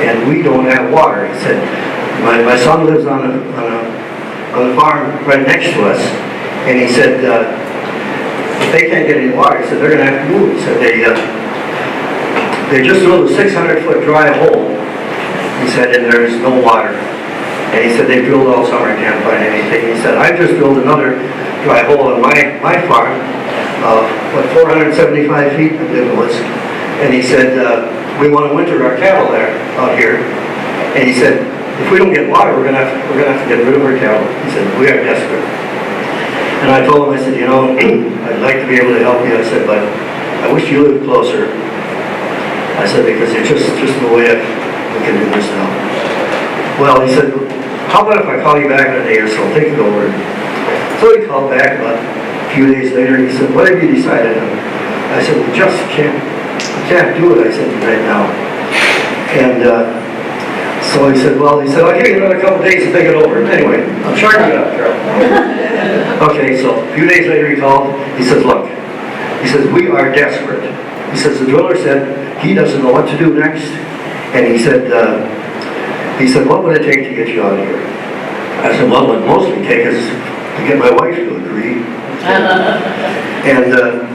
and we don't have water. He said, my son lives on a farm right next to us, and he said, if they can't get any water, he said, they're going to have to move. He said, they just drilled a 600-foot dry hole, he said, and there's no water. And he said, they drilled all summer and can't find anything. He said, I just drilled another dry hole on my farm, 475 feet, I believe it was. And he said, we want to winter our cattle there, out here. And he said, if we don't get water, we're gonna have to get rid of our cattle. He said, we are desperate. And I told him, I said, you know, I'd like to be able to help you. I said, but I wish you lived closer. I said, because it's just no way we can do this now. Well, he said, how about if I call you back in a day or so, think it over. So he called back about a few days later, and he said, what have you decided on? I said, we just can't do it, I said, right now. And so he said, I'll give you another couple days to think it over. Anyway, I'm sharking it up, Carol. Okay, so a few days later he called. He says, look, he says, we are desperate. He says, the driller said he doesn't know what to do next. And he said, what would it take to get you out of here? I said, well, what would mostly take is to get my wife to agree. And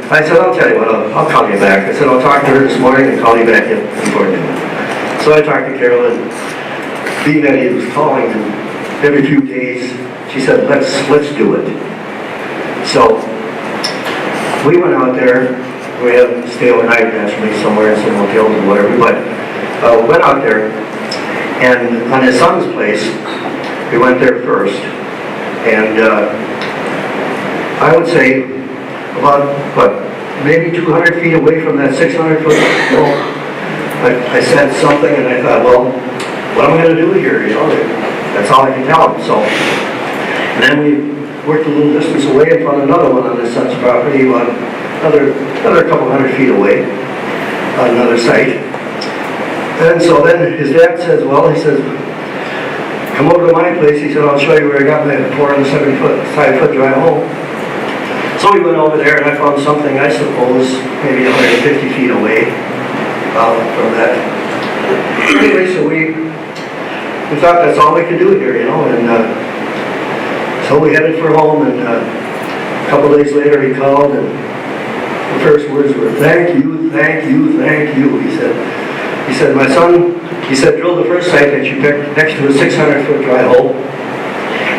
I said, I'll tell you what, I'll call you back. I said, I'll talk to her this morning and call you back before noon. So I talked to Carol, and being that he was calling every few days, she said, let's do it. So we went out there. We had to stay overnight naturally somewhere in some hotels or whatever, but we went out there, and on his son's place, we went there first. And I would say about, maybe 200 feet away from that 600-foot wall, I said something, and I thought, well, what am I going to do here? You know, that's all I can tell him. So, and then we worked a little distance away and found another one on his son's property, about another couple hundred feet away, on another site. And so then his dad says, well, he says, come over to my place. He said, I'll show you where I got my 475-foot dry hole. So we went over there, and I found something, I suppose, maybe 150 feet away from that. Anyway, so we thought that's all we could do here, you know, and so we headed for home, and a couple days later he called, and the first words were, thank you, thank you, thank you, he said, my son, he said, drill the first site that you picked next to a 600-foot dry hole.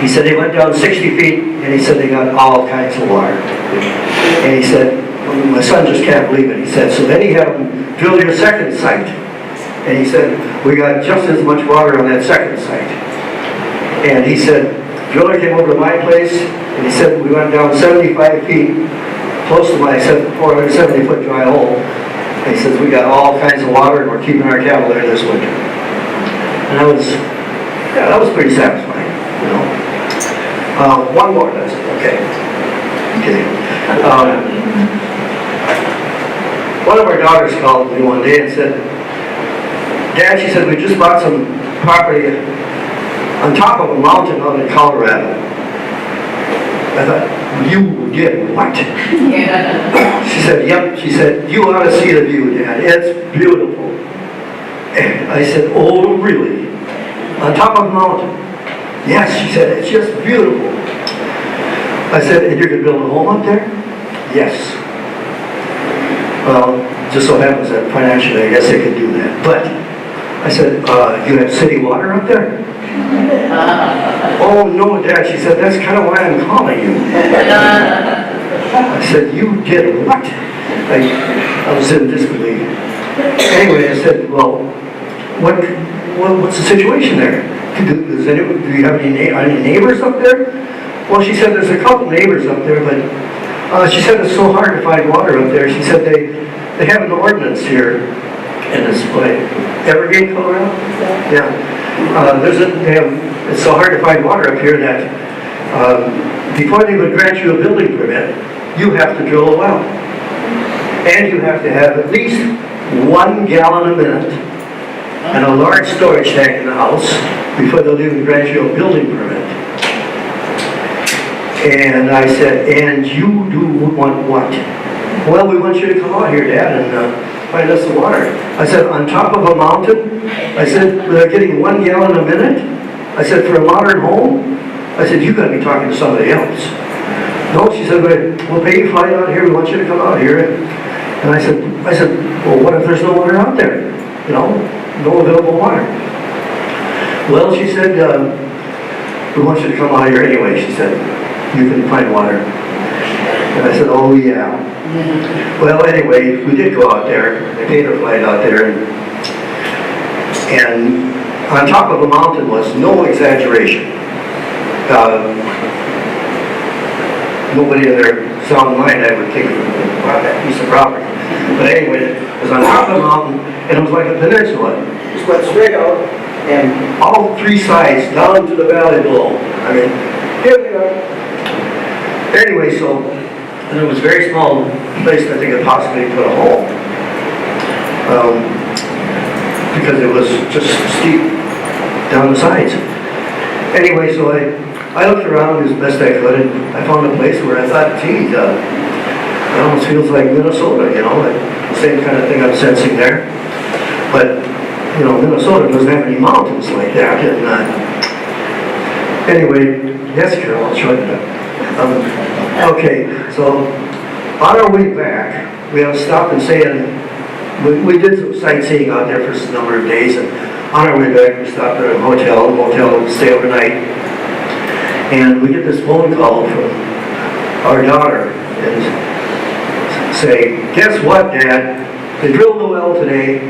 He said they went down 60 feet, and he said they got all kinds of water. And he said, my son just can't believe it. He said, so then he had them drill your second site. And he said, we got just as much water on that second site. And he said, driller came over to my place, and he said, we went down 75 feet, close to my 470-foot dry hole. And he says, we got all kinds of water, and we're keeping our cattle there this winter. And that was pretty satisfying, you know. One more, that's it, okay. One of our daughters called me one day and said, Dad, she said, we just bought some property on top of a mountain out in Colorado. I thought, you did what? Yeah. She said, yep. She said, you ought to see the view, Dad. It's beautiful. And I said, oh, really? On top of a mountain? Yes, she said, it's just beautiful. I said, and you're going to build a home up there? Yes. Well, just so happens that financially, I guess they could do that. But I said, you have city water up there? Oh, no, Dad. She said, that's kind of why I'm calling you. I said, you did what? I was in disbelief. Anyway, I said, well, what's the situation there? Do you have any neighbors up there? Well, she said there's a couple neighbors up there, but she said it's so hard to find water up there. She said they have an ordinance here in this place. Evergreen, Colorado? Yeah. It's so hard to find water up here that before they would grant you a building permit, you have to drill a well. And you have to have at least 1 gallon a minute and a large storage tank in the house before they'll even grant you a building permit. And I said, and you do want what? Well, we want you to come out here, Dad, and find us the water. I said, on top of a mountain? I said, they're getting 1 gallon a minute? I said, for a modern home? I said, you got to be talking to somebody else. No, she said, we'll pay you flight out here. We want you to come out here. And I said, well, what if there's no water out there? You know, no available water. Well, she said, "We want you to come out here anyway," she said. "You can find water." And I said, "Oh, yeah." Well, anyway, we did go out there. They paid our flight out there. And on top of a mountain was, no exaggeration, nobody in their sound mind, I would think, bought that piece of property. But anyway, it was on top of the mountain, and it was like a peninsula. It just went straight out, and all three sides down to the valley below. I mean, here they are. Anyway, so, and it was a very small place that they could possibly put a home. Because it was just steep down the sides. Anyway, so I looked around as best I could, and I found a place where I thought, gee, it almost feels like Minnesota, you know, the same kind of thing I'm sensing there. But, you know, Minnesota doesn't have any mountains like that. And anyway, yes, Carol, I'll show you that. Okay, so on our way back, we had to stop and say, we did some sightseeing out there for a number of days, and on our way back, we stopped at a motel to stay overnight. And we get this phone call from our daughter, and say, "Guess what, Dad? They drilled the well today,"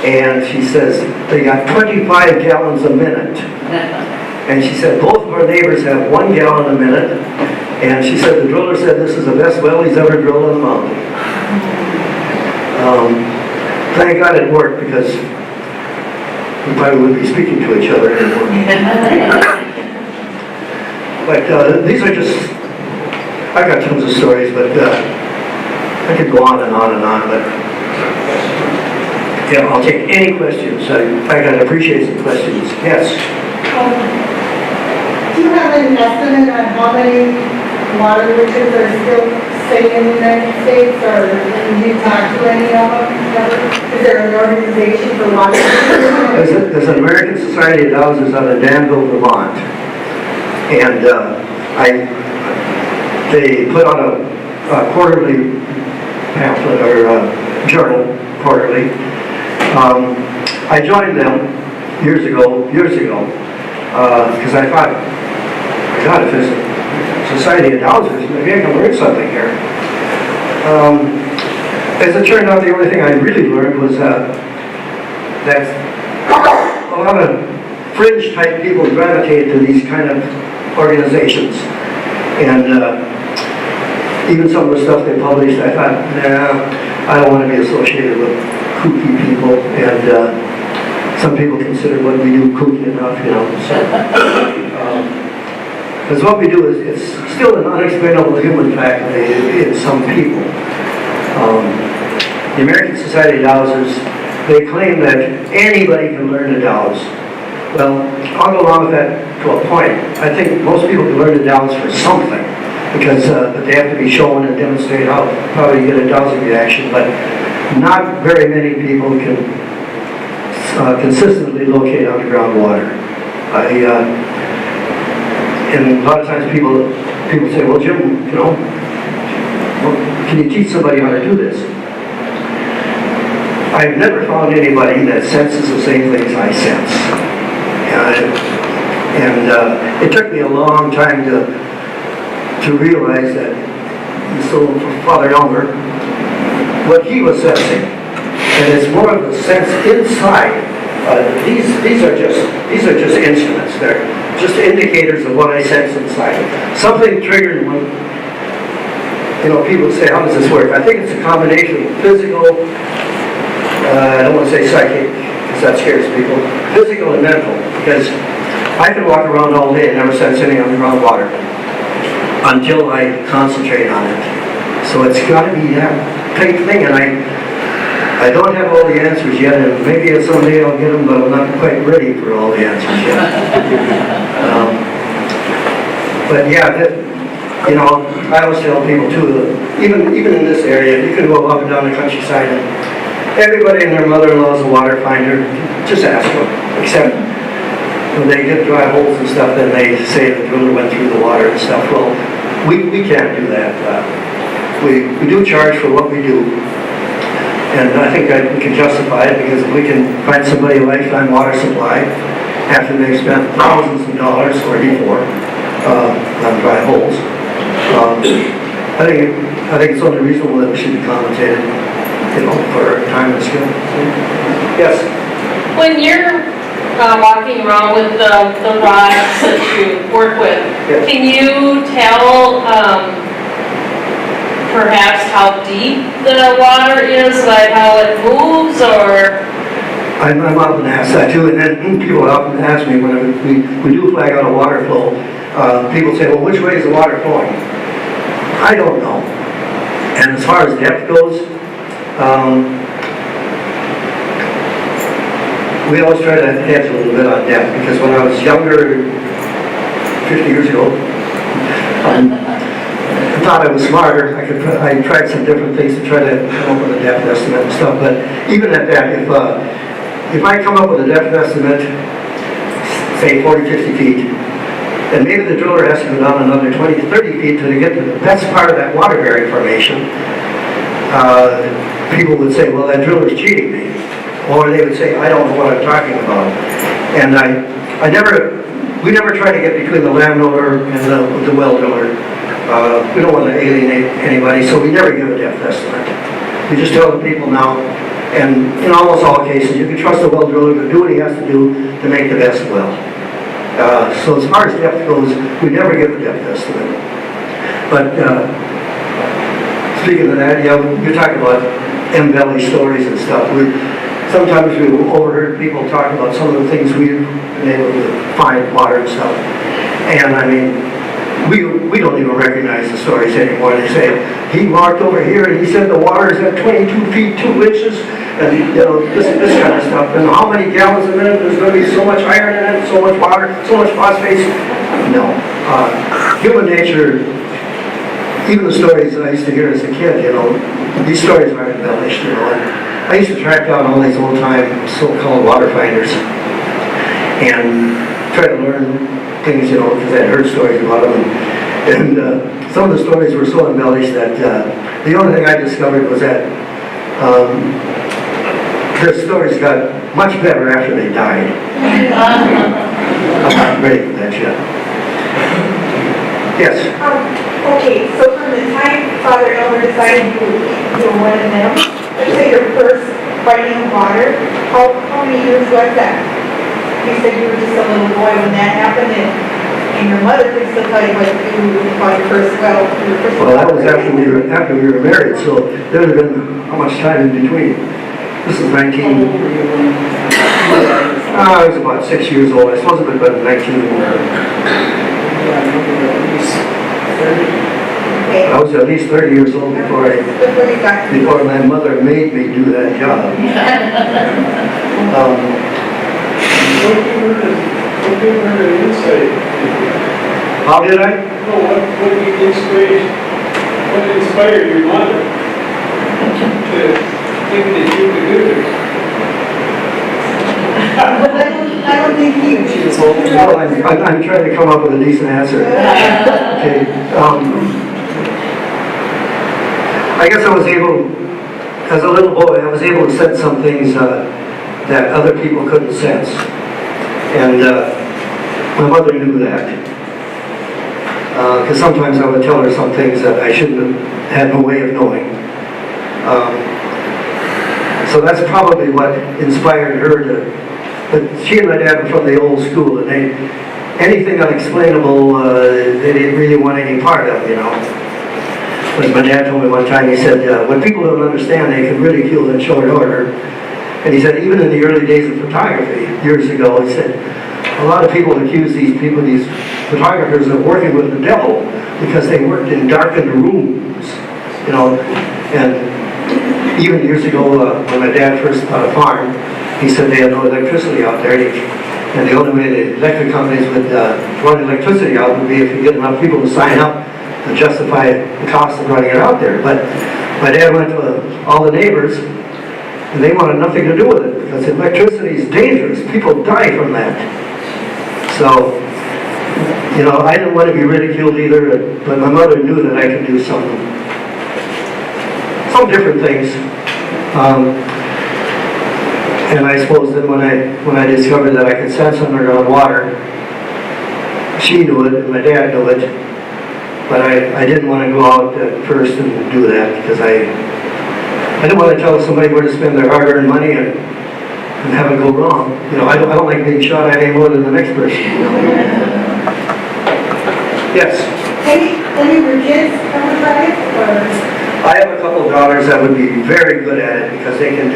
and she says, "They got 25 gallons a minute." And she said, "Both of our neighbors have 1 gallon a minute," and she said, "The driller said this is the best well he's ever drilled on the mountain." Thank God it worked, because we probably wouldn't be speaking to each other anymore. But these are just, I got tons of stories, but I could go on and on and on, but yeah, I'll take any questions. In fact, I'd appreciate some questions. Yes? Do you have an estimate on how many water riches are still staying in the United States, or do you talk to any of them? Is there an organization for water riches? There's an American Society of Dowsers out of Danville, Vermont, and they put out a quarterly pamphlet or journal quarterly. I joined them years ago, because I thought, my God, if there's a Society of Dowsers, maybe I can learn something here. As it turned out, the only thing I really learned was that a lot of fringe type people gravitate to these kind of organizations, and even some of the stuff they published, I thought, nah, I don't want to be associated with kooky people, and some people consider what we do kooky enough, you know. So, because what we do is, it's still an unexplainable human faculty in some people. The American Society of Dowsers, they claim that anybody can learn to dowse. Well, I'll go along with that to a point. I think most people can learn to dowse for something, because but they have to be shown and demonstrate how you get a dowsing reaction, but not very many people can consistently locate underground water. And a lot of times people say, "Well, Jim, you know, can you teach somebody how to do this?" I've never found anybody that senses the same things I sense. And it took me a long time to realize that, so for Father Elmer, what he was sensing, and it's more of the sense inside. These are just instruments. They're just indicators of what I sense inside. Something triggered when, you know, people say, "How does this work?" I think it's a combination of physical, I don't want to say psychic, because that scares people, physical and mental, because I can walk around all day and never sense any underground water until I concentrate on it. So it's got to be that type thing, and I don't have all the answers yet, and maybe someday I'll get them, but I'm not quite ready for all the answers yet. But yeah, you know, I always tell people too, even in this area, you can go up and down the countryside, and everybody and their mother-in-law is a water finder. Just ask them. Except when they get dry holes and stuff, then they say the driller went through the water and stuff. Well, we can't do that. We do charge for what we do. And I think that we can justify it, because if we can find somebody a lifetime water supply, after they've spent thousands of dollars or before on dry holes. I think it's only reasonable that we should be compensated, for our time and skill. Yes? When you're walking around with the rods that you work with, Yes. can you tell perhaps how deep the water is, like how it moves, or? I'm often asked that too, and then people often ask me whenever we do flag out a water flow, people say, well, which way is the water flowing? I don't know. And as far as depth goes, we always try to hedge a little bit on depth, because when I was younger, 50 years ago, I thought I was smarter. I tried some different things to try to come up with a depth estimate and stuff, but even at that, if I come up with a depth estimate, say 40, 50 feet, and maybe the driller has to go down another 20 to 30 feet to get to the best part of that water-bearing formation, people would say, well, that driller's cheating me. Or they would say, I don't know what I'm talking about. And we never try to get between the landowner and the well driller. We don't want to alienate anybody, so we never give a depth estimate. We just tell the people now, and in almost all cases, you can trust the well driller to do what he has to do to make the best well. So as far as depth goes, we never give a depth estimate. But speaking of that, you're talking about embellished stories and stuff. Sometimes we overheard people talk about some of the things we've been able to find water and stuff. And I mean, we don't even recognize the stories anymore. They say, he walked over here and he said the water is at 22 feet 2 inches, and this kind of stuff. And how many gallons a minute, there's going to be so much iron in it, so much water, so much phosphate. No. Human nature, even the stories that I used to hear as a kid, these stories aren't embellished, I used to track down all these old-time so-called water finders and try to learn things, because I'd heard stories about them. And some of the stories were so embellished that the only thing I discovered was that their stories got much better after they died. I'm not ready for that yet. Yes? Okay, so from the time Father Elmer decided you were one of them, let's say your first finding of water, how many years was that? You said you were just a little boy when that happened, and your mother could still tell you what you found your first well. Well, that was after we were married, so there would have been how much time in between? This is 19. I was about 6 years old. I suppose it would have been 19. I was at least 30 years old before my mother made me do that job. What gave her an insight? How did I? No, what inspired your mother to think that you could do this? I don't think he Well, I'm trying to come up with a decent answer. Okay. I guess I was able, as a little boy, I was able to sense some things that other people couldn't sense. And my mother knew that. Because sometimes I would tell her some things that I shouldn't have had no way of knowing. So that's probably what inspired her to. But she and my dad were from the old school, and anything unexplainable, they didn't really want any part of, But my dad told me one time, he said, when people don't understand, they can ridicule in short order. And he said, even in the early days of photography, years ago, he said, a lot of people accuse these photographers of working with the devil because they worked in darkened rooms, And even years ago, when my dad first bought a farm, he said they had no electricity out there, and the only way the electric companies would run electricity out would be if you get enough people to sign up to justify the cost of running it out there. But my dad went to all the neighbors, and they wanted nothing to do with it because electricity is dangerous. People die from that. So, I didn't want to be ridiculed either, but my mother knew that I could do some different things. And I suppose then when I discovered that I could sense underground water, she knew it and my dad knew it, but I didn't want to go out at first and do that because I didn't want to tell somebody where to spend their hard-earned money and have it go wrong. You know, I don't like being shot at any more than the next person. You know? Yes. Any of your kids ever tried it, or? I have a couple of daughters that would be very good at it because they can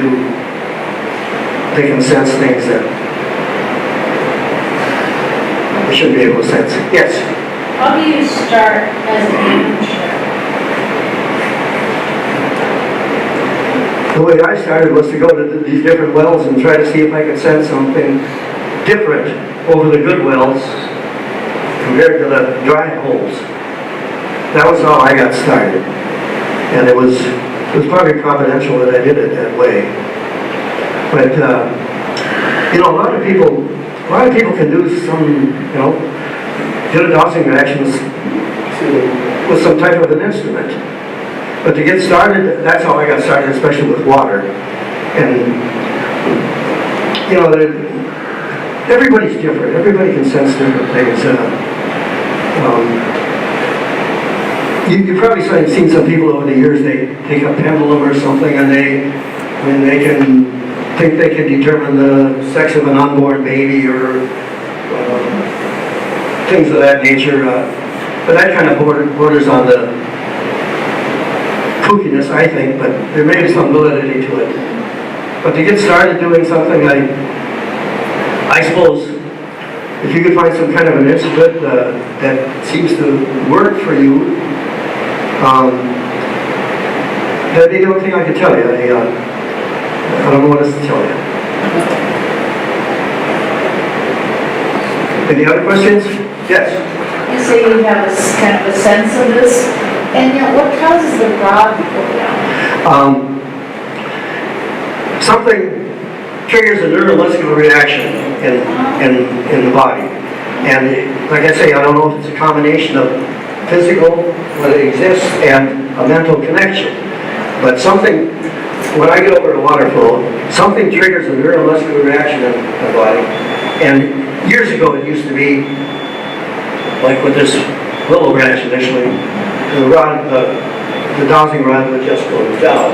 sense things that they shouldn't be able to sense. Yes. How do you start as an amateur? The way I started was to go to these different wells and try to see if I could sense something different over the good wells compared to the dry holes. That was how I got started. And it was probably providential that I did it that way. But, you know, a lot of people can do some, you know, get a dowsing reaction with some type of an instrument. But to get started, that's how I got started, especially with water. And, you know, everybody's different. Everybody can sense different things. You've probably seen some people over the years, they take a pendulum or something and they can think they can determine the sex of an unborn baby or things of that nature. But that kind of borders on the kookiness, I think, but there may be some validity to it. But to get started doing something, I suppose, if you could find some kind of an instrument that seems to work for you, that'd be the only thing I could tell you. I don't know what else to tell you. Any other questions? Yes? You say you have kind of a sense of this, and yet what causes the rod to go down? Something triggers a neuromuscular reaction in the body. And like I say, I don't know if it's a combination of physical, what exists, and a mental connection. But something, when I get over a water flow, something triggers a neuromuscular reaction in the body. And years ago it used to be, like with this willow branch initially, the dowsing rod would just go down.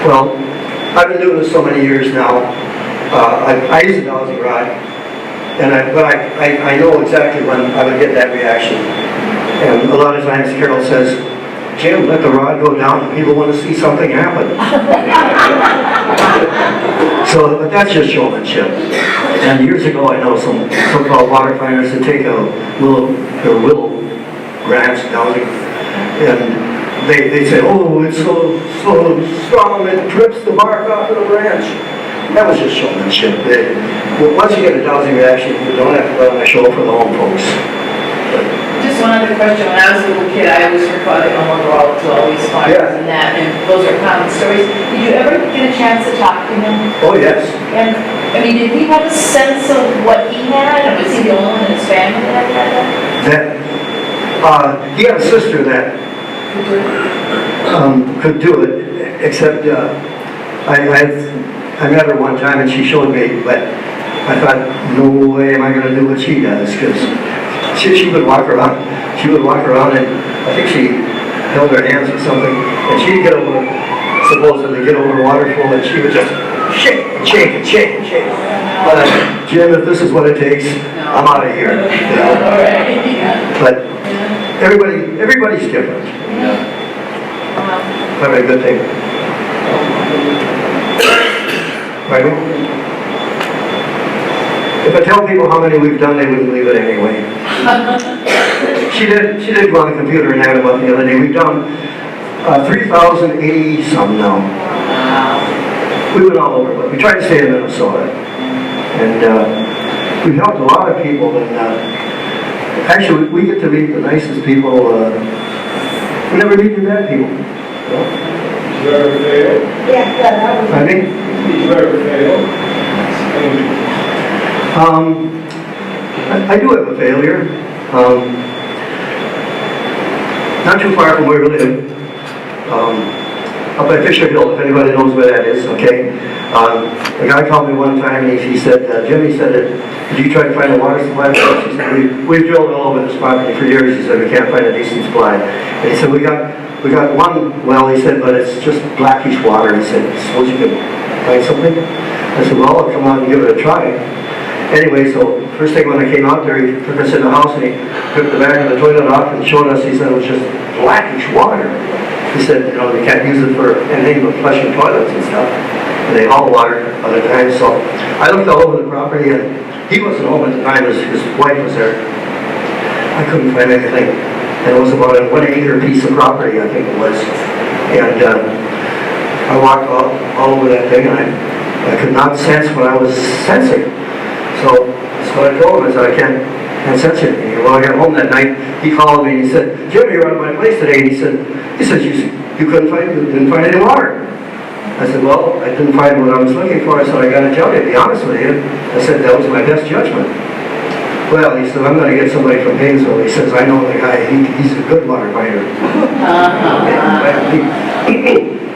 Well, I've been doing this so many years now. I use a dowsing rod, but I know exactly when I would get that reaction. And a lot of times Carol says, Jim, let the rod go down and people want to see something happen. But that's just showmanship. And years ago I know some so-called water finders that take a willow branch dowsing and they say, oh, it's so strong it trips the bark off of the branch. That was just showmanship. Once you get a dowsing reaction, you don't have to let them show for the home folks. Just one other question. When I was a little kid, I always heard about the Elmer Roll to all these fires Yeah. and that, and those are common stories. Did you ever get a chance to talk to him? Oh, yes. And, I mean, did he have a sense of what he had? And was he the only one in his family that had that? He had a sister that could do it, except I met her one time and she showed me, but I thought, no way am I going to do what she does, because she would walk around. She would walk around and I think she held her hands or something, and she'd supposedly get over water flow, and she would just shake. Jim, if this is what it takes, I'm out of here. You know? But everybody's different. Probably a good thing. Right? If I tell people how many we've done, they wouldn't believe it anyway. She did go on the computer and add them up the other day. We've done 3,080 some now. We went all over, but we tried to stay in Minnesota. And we've helped a lot of people. And actually, we get to meet the nicest people. We never meet the bad people. Did you ever fail? Yeah, that was. I think. Did you ever fail? I do have a failure. Not too far from where we live. up by Fisher Hill, if anybody knows where that is, okay? A guy called me one time and he said, Jimmy said, did you try to find a water supply for us? He said, we've drilled all over this property for years. He said, we can't find a decent supply. And he said, we got one well, he said, but it's just blackish water. He said, suppose you could find something? I said, well, I'll come out and give it a try. Anyway, so first thing when I came out there, he took us in the house and he took the back of the toilet off and showed us, he said it was just blackish water. He said, you know, you can't use it for anything but flushing toilets and stuff. And they haul water other times. So I looked all over the property and he wasn't home at the time, his wife was there. I couldn't find anything. And it was about a 1 acre piece of property, I think it was. And I walked all over that thing and I could not sense what I was sensing. So that's what I told him. I said, I can't sense anything. Well, I got home that night, he called me and he said, Jimmy, you're at my place today. And he said, you didn't find any water. I said, well, I didn't find what I was looking for. I said, I got to tell you, to be honest with you. I said, that was my best judgment. Well, he said, I'm going to get somebody from Painesville. He says, I know the guy, he's a good water finder.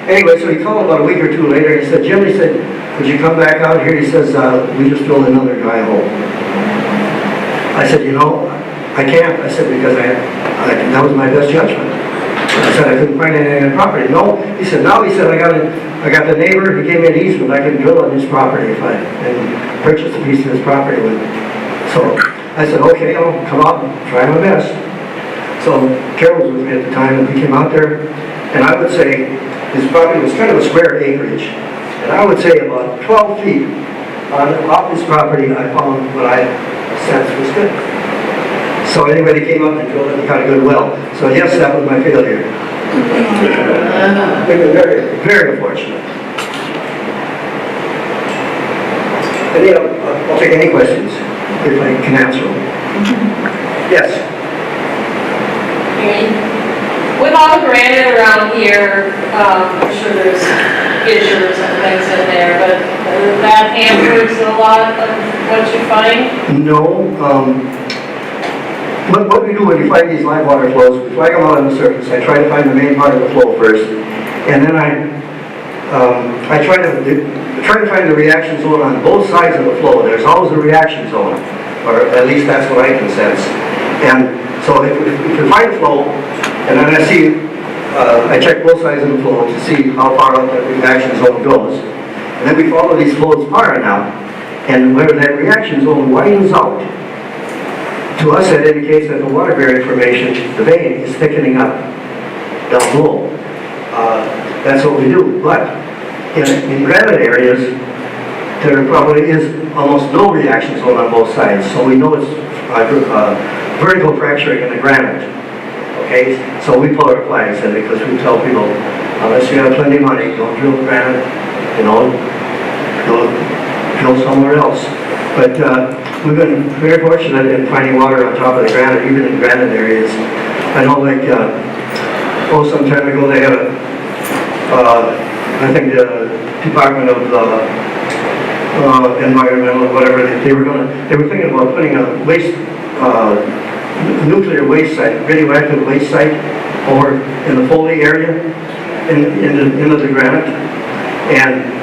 Anyway, so he called about a week or two later. He said, Jim, he said, would you come back out here? He says, we just drilled another guy home. I said, you know, I can't. I said, because that was my best judgment. I said, I couldn't find anything on the property. No, he said, no, he said, I got the neighbor, he gave me an easement, I can drill on his property and purchase a piece of his property with. So I said, okay, I'll come out and try my best. So Carol was with me at the time and we came out there, and I would say his property was kind of a square acreage. And I would say about 12 feet off his property, I found what I sensed was good. So anybody came up and drilled it and got a good well. So yes, that was my failure. Very, very unfortunate. I'll take any questions if I can answer them. Yes. With all the granite around here, I'm sure there's fissures and things in there, but that hampers a lot of what you find? No. What we do when we find these live water flows, we flag them out on the surface. I try to find the main part of the flow first, and then I try to find the reaction zone on both sides of the flow. There's always a reaction zone, or at least that's what I can sense. And so if we find a flow, and then I check both sides of the flow to see how far up that reaction zone goes. And then we follow these flows far enough, and where that reaction zone widens out, to us that indicates that the water-bearing formation, the vein, is thickening up down below. That's what we do. But in granite areas, there probably is almost no reaction zone on both sides. So we know it's vertical fracturing in the granite. Okay, so we pull our flags in because we tell people, unless you have plenty of money, don't drill granite, go drill somewhere else. But we've been very fortunate in finding water on top of the granite, even in granite areas. I know, some time ago they had I think the Department of Environmental, whatever, they were thinking about putting a nuclear waste site, radioactive waste site, over in the Foley area, into the granite. And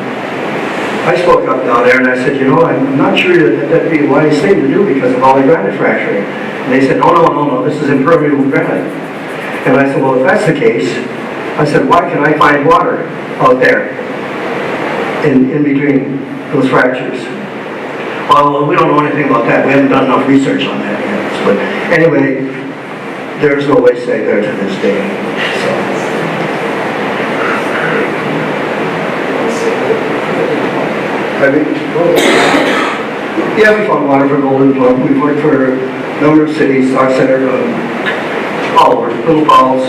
I spoke up down there and I said, I'm not sure that'd be a wise thing to do because of all the granite fracturing. And they said, no, this is impermeable granite. And I said, well, if that's the case, I said, why can I find water out there in between those fractures? Well, we don't know anything about that. We haven't done enough research on that yet. But anyway, there's no waste site there to this day. So. Yeah, we found water for Golden Plum. We've worked for a number of cities, Sauk Center, all over, Little Falls.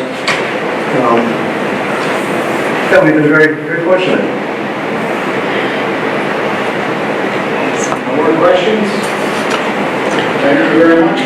Yeah, we've been very, very fortunate. No more questions? Thank you very much.